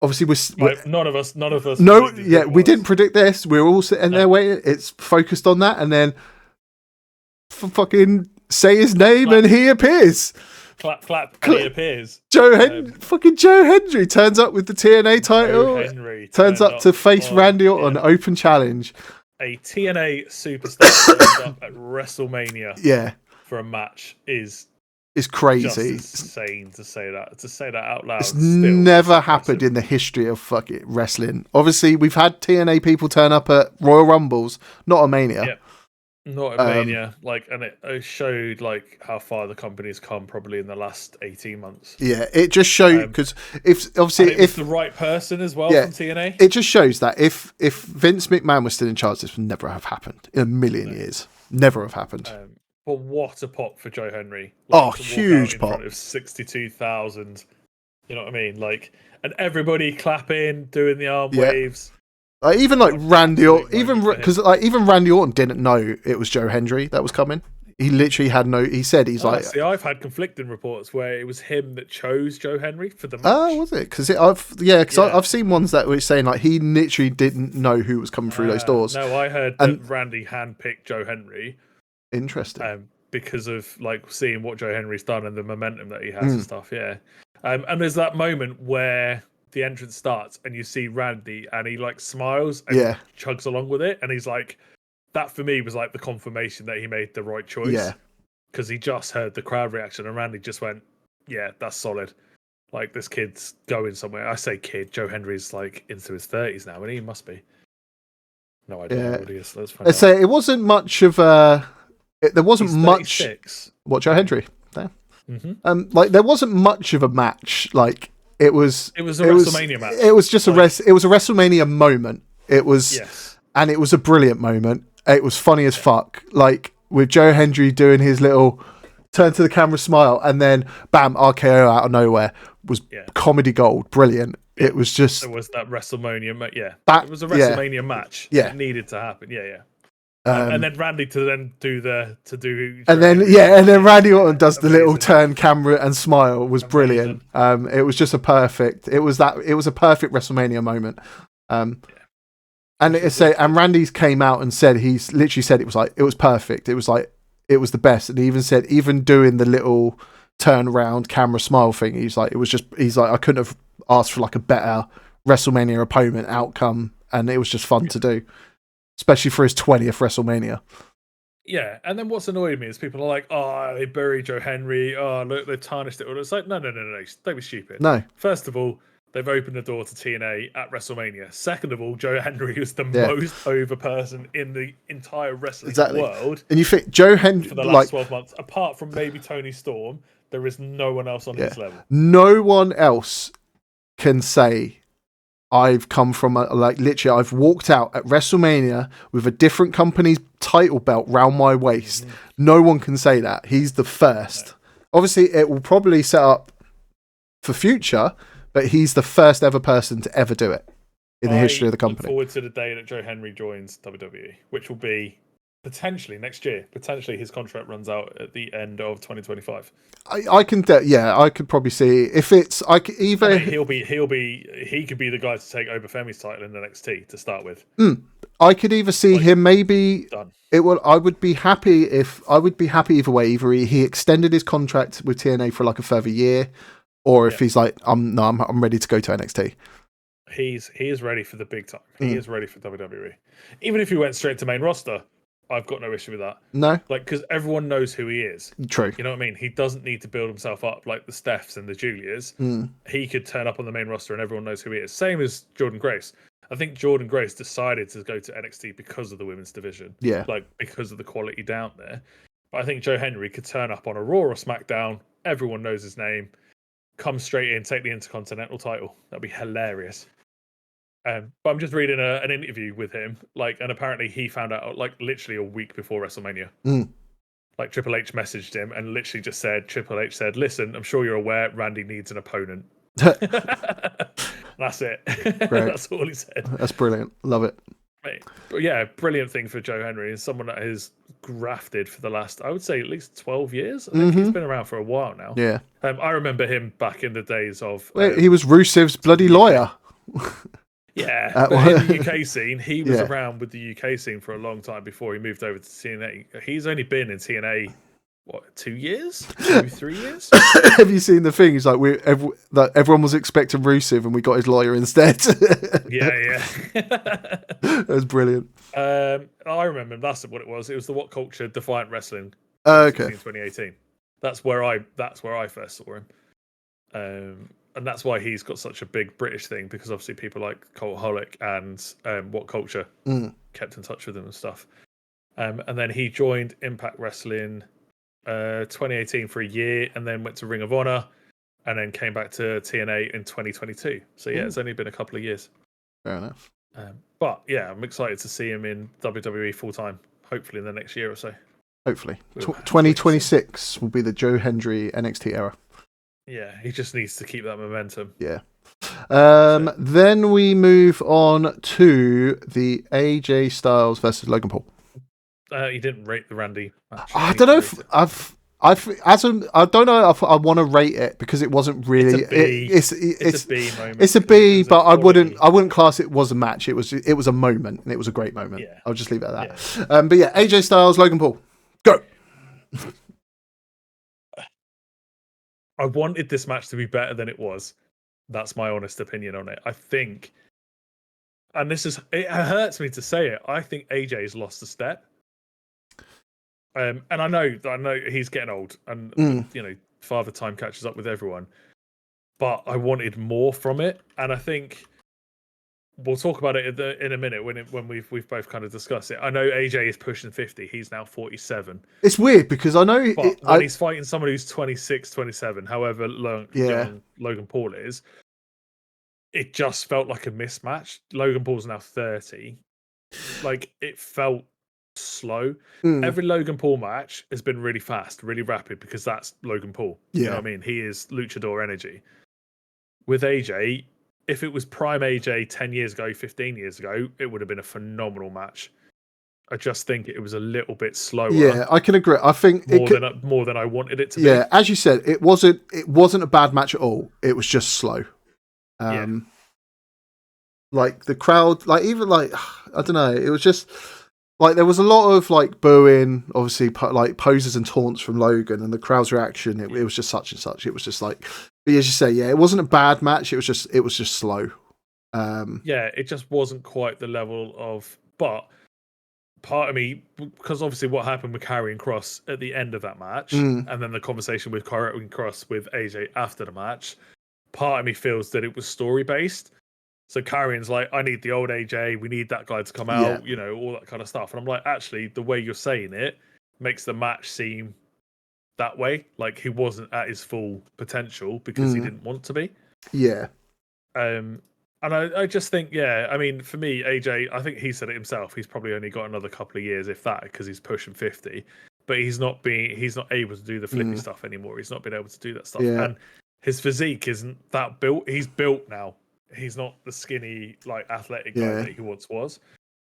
Obviously we're none of us. No, yeah, we didn't predict this. We're all sitting there waiting. It's focused on that, and then fucking say his name, and he appears. Clap, and he appears. Fucking Joe Hendry turns up with the TNA title. Turns up to face Randy Orton, open challenge. A TNA superstar turns up at WrestleMania. Yeah. for a match is crazy. Just insane to say that out loud. It's never happened in the history of fucking wrestling. Obviously, we've had TNA people turn up at Royal Rumbles, not a Mania. Yeah. Not a Mania, and it showed how far the company's come probably in the last 18 months. Yeah, it just showed because if the right person as well from TNA, it just shows that if Vince McMahon was still in charge, this would never have happened in a million years. Never have happened. But what a pop for Joe Henry! Huge pop! In front of 62,000. You know what I mean? And everybody clapping, doing the arm waves. Even Randy Orton, even Randy Orton didn't know it was Joe Hendry that was coming. He literally had no. He said See, I've had conflicting reports where it was him that chose Joe Henry for the match. Oh, was it? Because I've seen ones that were saying he literally didn't know who was coming through those doors. No, I heard that Randy handpicked Joe Henry. Interesting. Because of seeing what Joe Henry's done and the momentum that he has and stuff. Yeah. And there's that moment where the entrance starts and you see Randy and he smiles and chugs along with it, and he's that for me was the confirmation that he made the right choice. Yeah, because he just heard the crowd reaction and Randy just went, yeah, that's solid. This kid's going somewhere. I say kid, Joe Henry's into his 30s now, and he must be. No idea how old he is. Let's find out. So it wasn't much of a. There wasn't much. What, Joe Hendry? There. Mm-hmm. There wasn't much of a match. It was a WrestleMania match. It was just it was a WrestleMania moment. It was, and it was a brilliant moment. It was funny as fuck. With Joe Hendry doing his little turn to the camera smile, and then bam, RKO out of nowhere was comedy gold. Brilliant. Yeah. It was just. There was that WrestleMania. It was a WrestleMania match. Yeah, it needed to happen. Yeah. And then Randy and then Randy Orton does the little turn camera and smile was brilliant. It was just a perfect. It was a perfect WrestleMania moment. And Randy's came out and said he's literally said it was perfect. It was it was the best, and he even said doing the little turn around camera smile thing. He's I couldn't have asked for a better WrestleMania opponent outcome, and it was just fun to do. Especially for his 20th WrestleMania. Yeah, and then what's annoyed me is people are oh, they buried Joe Henry. Oh, look, they've tarnished it. It's no. Don't be stupid. No. First of all, they've opened the door to TNA at WrestleMania. Second of all, Joe Henry was the most over person in the entire wrestling world. And you think Joe Henry... For the last 12 months, apart from maybe Tony Storm, there is no one else on his level. No one else can say... I've come from literally I've walked out at WrestleMania with a different company's title belt round my waist. Mm-hmm. No one can say that. He's the first. No. Obviously, it will probably set up for future, but he's the first ever person to ever do it in the history of the company. I look forward to the day that Joe Henry joins WWE, which will be potentially next year. Potentially his contract runs out at the end of 2025. I could probably see if it's he could be the guy to take over Femi's title in the NXT to start with. I could either see him maybe done. I would be happy either way. Either he extended his contract with TNA for a further year, or if he's I'm ready to go to NXT. He is ready for the big time. He is ready for WWE. Even if he went straight to main roster, I've got no issue with that. No. Because everyone knows who he is. True. You know what I mean? He doesn't need to build himself up like the Stephs and the Julias. He could turn up on the main roster and everyone knows who he is. Same as Jordan Grace. I think Jordan Grace decided to go to NXT because of the women's division. Yeah. Because of the quality down there. But I think Joe Henry could turn up on a Raw or SmackDown. Everyone knows his name. Come straight in, take the Intercontinental title. That'd be hilarious. But I'm just reading an interview with him, and apparently he found out literally a week before WrestleMania. Triple H messaged him and literally just said, Triple H said, "Listen, I'm sure you're aware Randy needs an opponent." That's it. That's all he said. That's brilliant. Love it. Right. But yeah, brilliant thing for Joe Henry is someone that has grafted for the last, I would say, at least 12 years. I think he's been around for a while now. Yeah. I remember him back in the days of. He was Rusev's bloody lawyer. Yeah, but in the UK scene, he was around with the UK scene for a long time before he moved over to TNA. He's only been in TNA, 2 years? Maybe 3 years? Have you seen the thing? He's everyone was expecting Rusev and we got his lawyer instead. Yeah. That was brilliant. I remember that's what it was. It was the What Culture Defiant Wrestling Okay. 2018. That's where I first saw him. And that's why he's got such a big British thing, because obviously people like Cultaholic and What Culture kept in touch with him and stuff. And then he joined Impact Wrestling 2018 for a year, and then went to Ring of Honor, and then came back to TNA in 2022. So yeah, it's only been a couple of years. Fair enough. But yeah, I'm excited to see him in WWE full time, hopefully in the next year or so. Hopefully. 2026 will be the Joe Hendry NXT era. Yeah, he just needs to keep that momentum. Yeah. Then we move on to the AJ Styles versus Logan Paul. You didn't rate the Randy match. I don't know if I don't know if I want to rate it, because it wasn't really. It's a B moment. It's a B, but I wouldn't class it was a match. It was a moment, and it was a great moment. Yeah. I'll just leave it at that. Yeah. But yeah, AJ Styles, Logan Paul, go. I wanted this match to be better than it was. That's my honest opinion on it. I think, and it hurts me to say it, I think AJ's lost a step. And I know he's getting old, and Father Time catches up with everyone. But I wanted more from it, and I think we'll talk about it in a minute when we've both kind of discussed it. I know AJ is pushing 50. He's now 47. It's weird because I know when he's fighting someone who's 26, 27, however young Logan Paul is, it just felt like a mismatch. Logan Paul's now 30. Like, it felt slow. Every Logan Paul match has been really fast, really rapid, because that's Logan Paul. You know what I mean? He is luchador energy. With AJ, if it was prime AJ 10 years ago, 15 years ago, it would have been a phenomenal match. I just think it was a little bit slower. Yeah, I can agree. I think more than I wanted it to be. Yeah, as you said, it wasn't a bad match at all. It was just slow. Like the crowd, like even like I don't know, it was just like there was a lot of like booing, obviously like poses and taunts from Logan, and the crowd's reaction. It was just such and such. It was just like, but as you say, yeah, it wasn't a bad match. It was just slow. Yeah, it just wasn't quite the level of. But part of me, because obviously what happened with Karrion Kross at the end of that match, and then the conversation with Karrion Kross with AJ after the match, part of me feels that it was story based. So Karrion's like, I need the old AJ. We need that guy to come out. You know, all that kind of stuff. And I'm like, actually, the way you're saying it makes the match seem that way. Like he wasn't at his full potential because he didn't want to be. Yeah. And I just think, I mean, for me, AJ, I think he said it himself. He's probably only got another couple of years, if that, because he's pushing 50. But he's not able to do the flippy stuff anymore. He's not been able to do that stuff. Yeah. And his physique isn't that built. He's built now. He's not the skinny, like athletic guy that he once was.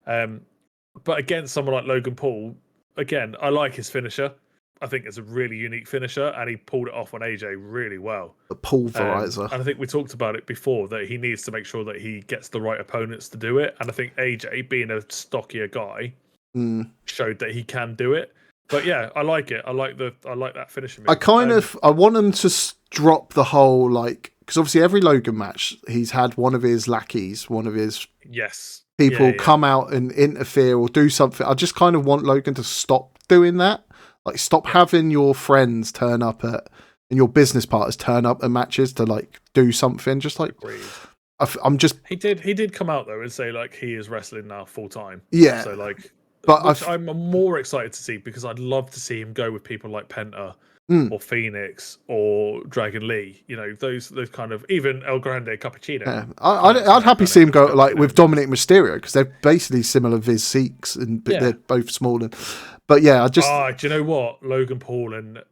But against someone like Logan Paul, again, I like his finisher. I think it's a really unique finisher, and he pulled it off on AJ really well. The pulverizer. And I think we talked about it before, that he needs to make sure that he gets the right opponents to do it. And I think AJ, being a stockier guy, showed that he can do it. But yeah, I like it. I like that finishing move. I want him to drop the whole, like, because obviously every Logan match, he's had one of his lackeys, one of his people come out and interfere or do something. I just kind of want Logan to stop doing that. Like, stop having your friends turn up and your business partners turn up at matches to like do something. Just like, I'm just. He did come out though and say like he is wrestling now full time. Yeah. So like, but I'm more excited to see, because I'd love to see him go with people like Penta or Phoenix or Dragon Lee. You know, those kind of, even El Grande Cappuccino. Yeah. I'd happy see him go like with Dominic Mysterio, because they're basically similar physiques and they're both small. But yeah, I just. Do you know what? Logan Paul and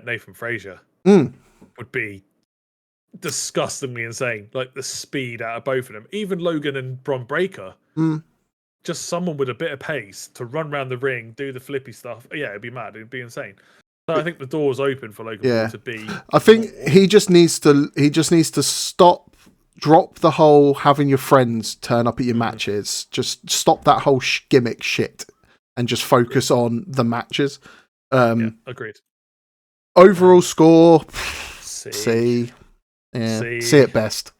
Nathan Frazier would be disgustingly insane. Like the speed out of both of them. Even Logan and Bron Breakker. Just someone with a bit of pace to run around the ring, do the flippy stuff. Yeah, it'd be mad. It'd be insane. So I think the door's open for Logan Paul to be. I think he just needs to drop the whole having your friends turn up at your matches. Just stop that whole gimmick shit and just focus on the matches. Agreed. Overall score, C. Yeah, C at best.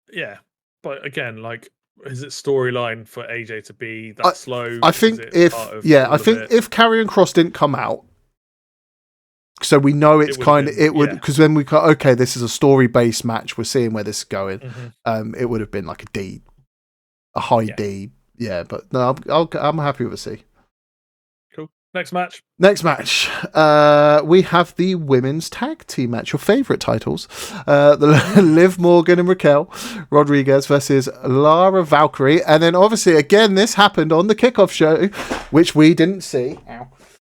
Yeah, but again, like, is it storyline for AJ to be that slow? I think if Karrion Kross didn't come out, So we know it's kind of been, because then we got okay. This is a story based match. We're seeing where this is going. It would have been like a D, a high D. Yeah, but no, I'm happy with a C. Cool. Next match. We have the women's tag team match. Your favorite titles: the Liv Morgan and Raquel Rodriguez versus Lara Valkyrie, and then obviously again this happened on the kickoff show, which we didn't see.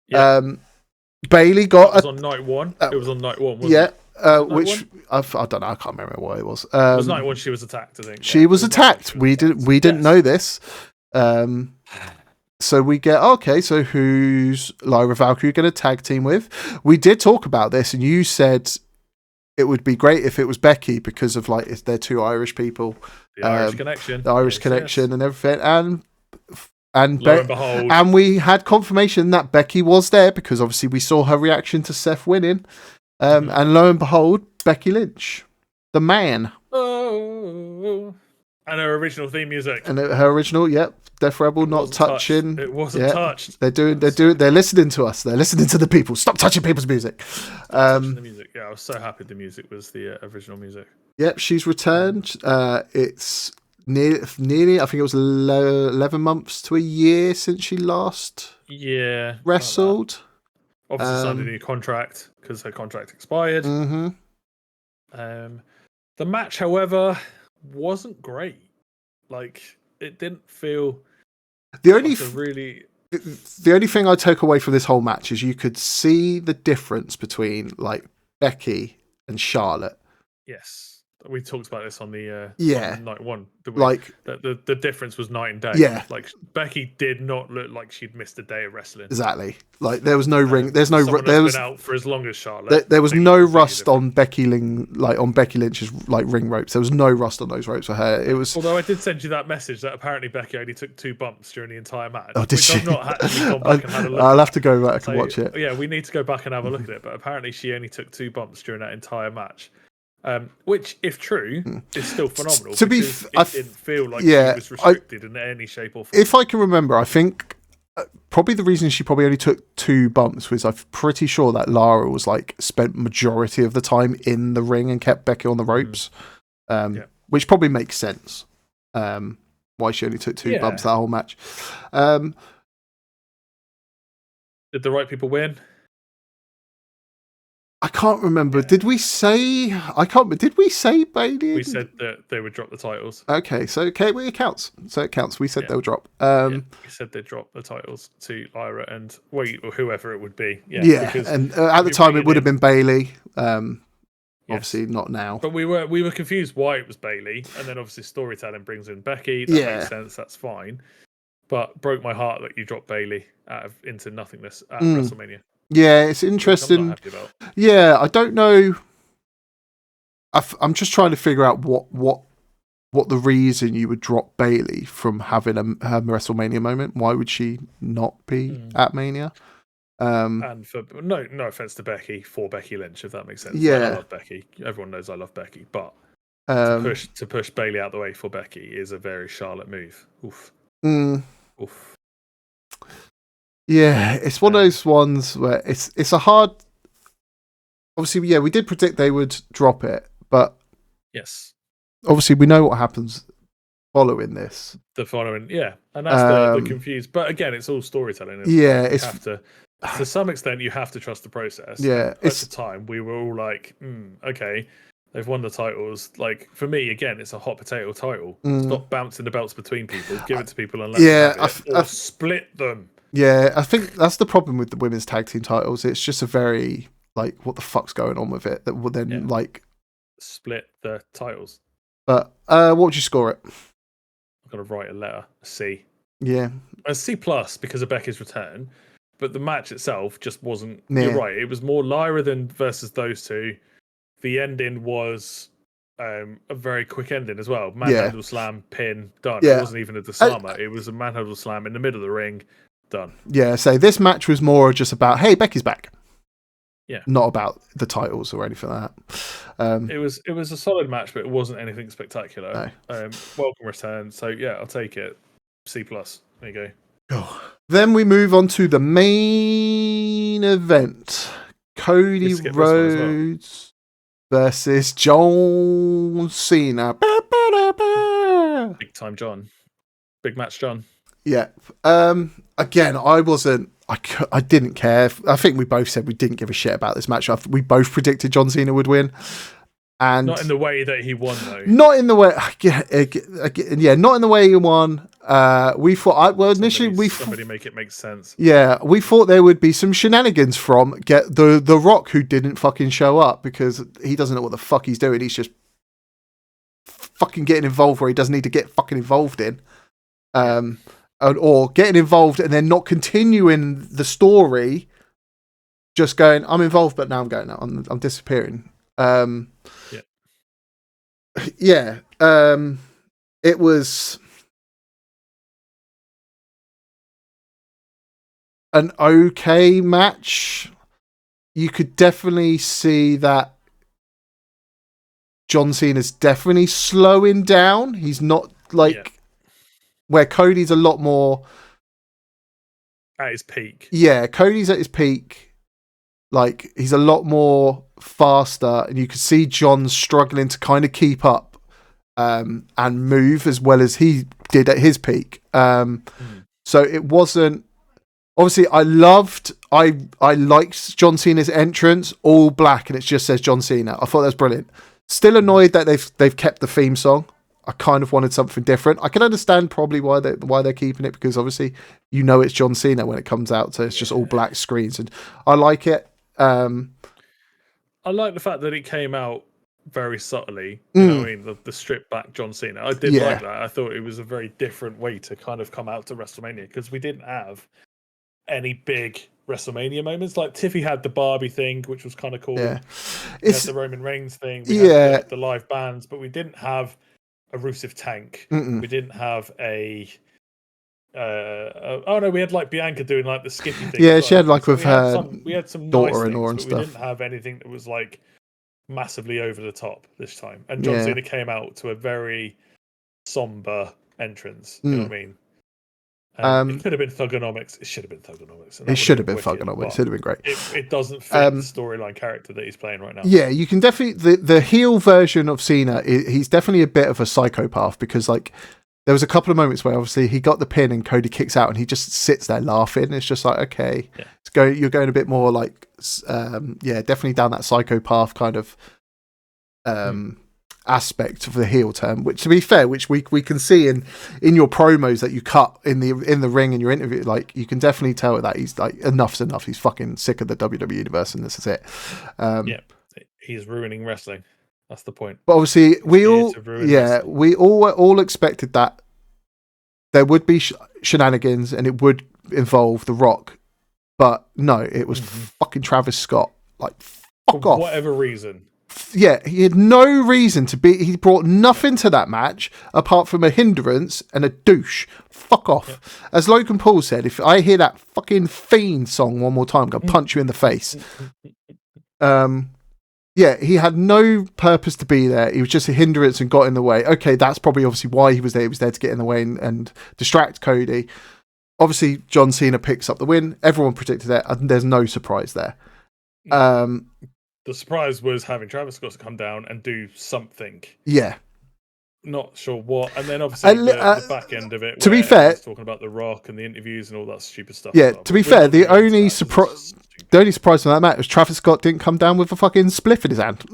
Yeah. Bailey got it was on night one. It was on night one, wasn't it? Which I don't know. I can't remember what it was. It was night one. She was attacked. I think she was attacked. We didn't know this. So we get so who's Lyra Valkyrie going to tag team with? We did talk about this, and you said it would be great if it was Becky because of like they're two Irish people, the Irish connection, and everything, and lo and behold, and we had confirmation that Becky was there because obviously we saw her reaction to Seth winning, and lo and behold, Becky Lynch, the man. Oh. And her original theme music. And her original, Death Rebel, not touching. It wasn't touched. They're listening to us. They're listening to the people. Stop touching people's music. Touching the music. Yeah, I was so happy the music was the original music. Yep, she's returned. It's nearly, I think it was 11 months to a year since she last wrestled. Obviously signed a new contract because her contract expired. Mm-hmm. The match, however, wasn't great. Like, it didn't feel the only thing I took away from this whole match is you could see the difference between like Becky and Charlotte. Yes. We talked about this on the on night one. Like the difference was night and day. Yeah, like Becky did not look like she'd missed a day of wrestling. Exactly. Like there was no ring. There's no. There was been out for as long as Charlotte. There was no rust on Becky Lynch's like ring ropes. There was no rust on those ropes for her. It was. Although I did send you that message that apparently Becky only took 2 bumps during the entire match. Oh, did she? I've not actually gone back and had a look. I'll have to go back and watch it. Yeah, we need to go back and have a look at it. But apparently she only took 2 bumps during that entire match. Which, if true, is still phenomenal. It didn't feel like she was restricted in any shape or form. If I can remember, I think probably the reason she probably only took 2 bumps was I'm pretty sure that Lara was like spent majority of the time in the ring and kept Becky on the ropes, which probably makes sense. Why she only took 2 bumps that whole match. Did the right people win? I can't remember. Did we say? Did we say Bailey? We said that they would drop the titles. Okay, so it counts. So it counts. We said they'll drop. We said they'd drop the titles to Lyra and or whoever it would be. And at the time it would have been Bailey. Obviously not now. But we were confused why it was Bailey, and then obviously storytelling brings in Becky. That makes sense. That's fine. But broke my heart that you dropped Bailey into nothingness at WrestleMania. Yeah, it's interesting. I'm not happy about. Yeah, I don't know. I'm just trying to figure out what the reason you would drop Bailey from having her WrestleMania moment. Why would she not be at Mania? And for no offense to Becky, for Becky Lynch, if that makes sense. Yeah, I love Becky. Everyone knows I love Becky, but to push Bailey out the way for Becky is a very Charlotte move. Oof. Oof. Yeah, it's one of those ones where it's a hard. Obviously, we did predict they would drop it, but obviously we know what happens following this. And that's the confused. But again, it's all storytelling. To some extent, you have to trust the process. Yeah, at the time we were all like, okay, they've won the titles. Like for me, again, it's a hot potato title. Stop bouncing the belts between people. Give it to people and let them have it, or split them. Yeah, I think that's the problem with the women's tag team titles. It's just a very like, what the fuck's going on with it? That will then like split the titles. But what would you score it? I've got to write a letter, a C. Yeah, a C+ because of Becky's return. But the match itself just wasn't. You're right. It was more Lyra than versus those two. The ending was a very quick ending as well. Manhandle slam, pin, done. It wasn't even a disarmer. It was a manhandle slam in the middle of the ring. Done. Yeah, so this match was more just about, hey, Becky's back. Yeah. Not about the titles or anything like that. It was a solid match, but it wasn't anything spectacular. No. Welcome return. So yeah, I'll take it. C+. There you go. Then we move on to the main event. Cody skip this one as well. Rhodes versus John Cena. Big time John. Big match John. Yeah. Again, I didn't care. I think we both said we didn't give a shit about this match. We both predicted John Cena would win. And not in the way that he won, though. Not in the way, not in the way he won. We thought, initially somebody make it make sense. Yeah, we thought there would be some shenanigans from the Rock, who didn't fucking show up because he doesn't know what the fuck he's doing. He's just fucking getting involved where he doesn't need to get fucking involved in, or getting involved and then not continuing the story. Just going, I'm involved, but now I'm going out. I'm disappearing. It was an okay match. You could definitely see that John Cena's definitely slowing down. He's not where Cody's a lot more at his peak. Yeah, Cody's at his peak. Like, he's a lot more faster, and you could see John struggling to kind of keep up and move as well as he did at his peak. So it wasn't... Obviously, I liked John Cena's entrance, all black, and it just says John Cena. I thought that was brilliant. Still annoyed that they've kept the theme song. I kind of wanted something different. I can understand probably why they're keeping it, because obviously it's John Cena when it comes out, so it's just all black screens, and I like it. I like the fact that it came out very subtly. You know what I mean? The stripped back John Cena. I did like that. I thought it was a very different way to kind of come out to WrestleMania, because we didn't have any big WrestleMania moments. Like Tiffy had the Barbie thing, which was kind of cool. Yeah. We had the Roman Reigns thing. We had the live bands, but we didn't have a Rusev Tank. We didn't have a we had like Bianca doing like the skippy thing. Yeah, she had like with her we had some daughter-in-law and nice things, stuff. We didn't have anything that was like massively over the top this time. And John Cena came out to a very somber entrance. You know what I mean? It could have been Thugonomics. It should have been Thugonomics. It should have been Thugonomics. It should have been great. It doesn't fit the storyline character that he's playing right now. Yeah, you can definitely... The heel version of Cena, he's definitely a bit of a psychopath, because like there was a couple of moments where obviously he got the pin and Cody kicks out and he just sits there laughing. It's just like, okay, you're going a bit more like, definitely down that psychopath kind of aspect of the heel term, which, to be fair, which we can see in your promos that you cut in the ring in your interview. Like, you can definitely tell that he's like, enough's enough. He's fucking sick of the WWE universe, and this is it. He's ruining wrestling. That's the point. But obviously, we all expected that there would be shenanigans and it would involve The Rock. But no, it was fucking Travis Scott. Like, fuck off. For whatever reason. Yeah, he had no reason to be. He brought nothing to that match apart from a hindrance and a douche. Fuck off. Yep. As Logan Paul said, if I hear that fucking Fiend song one more time, I'm going to punch you in the face. Yeah, he had no purpose to be there. He was just a hindrance and got in the way. Okay, that's probably obviously why he was there. He was there to get in the way and distract Cody. Obviously, John Cena picks up the win. Everyone predicted that, and there's no surprise there. The surprise was having Travis Scott come down and do something. Yeah. Not sure what. And then obviously the back end of it. To be fair, talking about The Rock and the interviews and all that stupid stuff. Yeah, to be fair, the only surprise from that match was Travis Scott didn't come down with a fucking spliff in his hand.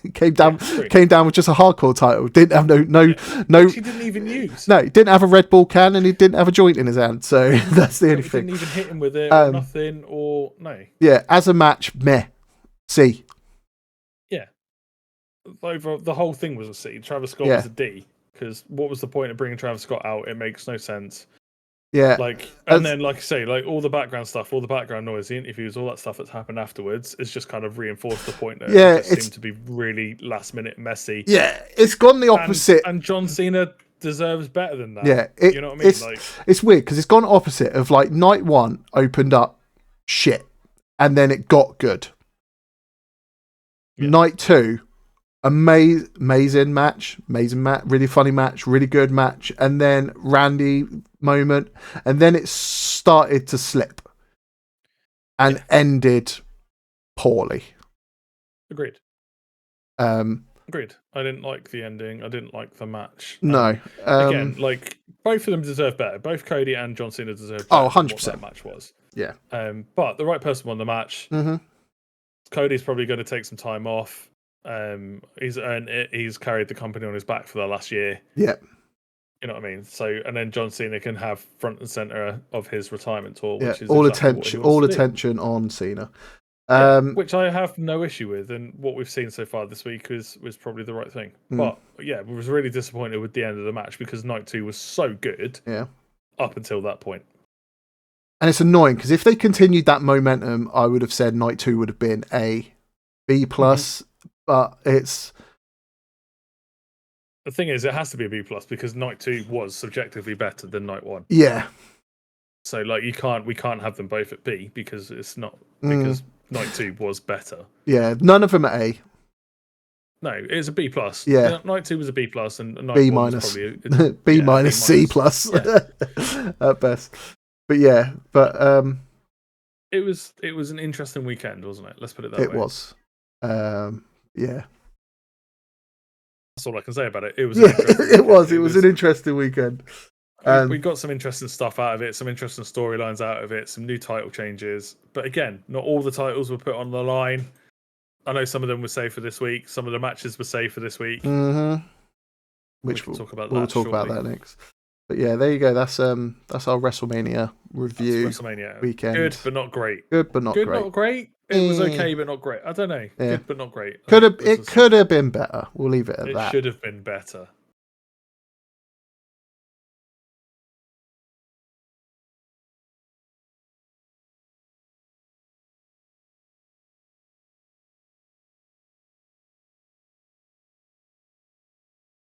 He came down with just a hardcore title. Didn't have no. Which he didn't even use. No, he didn't have a Red Bull can, and he didn't have a joint in his hand. So that's the only thing. Didn't even hit him with it. Or nothing. Or no. Yeah, as a match, meh. C. Yeah. Over the whole thing was a C. Travis Scott was a D. Because what was the point of bringing Travis Scott out? It makes no sense. Yeah. Then, like I say, like all the background stuff, all the background noise, the interviews, all that stuff that's happened afterwards is just kind of reinforced the point that it seemed to be really last minute messy. Yeah, it's gone the opposite. And John Cena deserves better than that. Yeah. You know what I mean? It's weird because it's gone opposite of like night one opened up shit and then it got good. Yeah. Night two, amazing match, really funny match, really good match, and then Randy moment, and then it started to slip and ended poorly. Agreed. Um, Agreed. I didn't like the ending. I didn't like the match. no. Again, like both of them deserve better. Both Cody and John Cena deserve better Oh, than what 100%. that match was. Yeah. But the right person won the match. Mm-hmm. Cody's probably going to take some time off. He's earned it. He's carried the company on his back for the last year. Yeah. You know what I mean? So, and then John Cena can have front and center of his retirement tour, Yeah. which is All exactly attention. what he All wants to do. attention on Cena. Which I have no issue with, and what we've seen so far this week was probably the right thing. But yeah, we was really disappointed with the end of the match because night 2 was so good. Yeah. Up until that point. And it's annoying because if they continued that momentum, I would have said night 2 would have been a B plus. But it's the thing is, it has to be a B plus because night 2 was subjectively better than night 1. Yeah. So like we can't have them both at B because it's not because night 2 was better. Yeah, none of them at A. No, it's a B plus. Yeah, night 2 was a B plus, and night B 1 minus, was probably B minus, C plus at best. But yeah, it was an interesting weekend, wasn't it? Let's put it that way. It was. Yeah. That's all I can say about it. It was. It was an interesting weekend. We got some interesting stuff out of it, some interesting storylines out of it, some new title changes. But again, not all the titles were put on the line. I know some of them were saved for this week. Some of the matches were saved for this week. Mm-hmm. Which we'll talk about. We'll talk about that next. But yeah, there you go. That's our WrestleMania review. That's WrestleMania weekend. Good, but not great. Good, but not great. Not great. It was okay, but not great. I don't know. Yeah. Good, but not great. It could have been better. We'll leave it at that. It should have been better.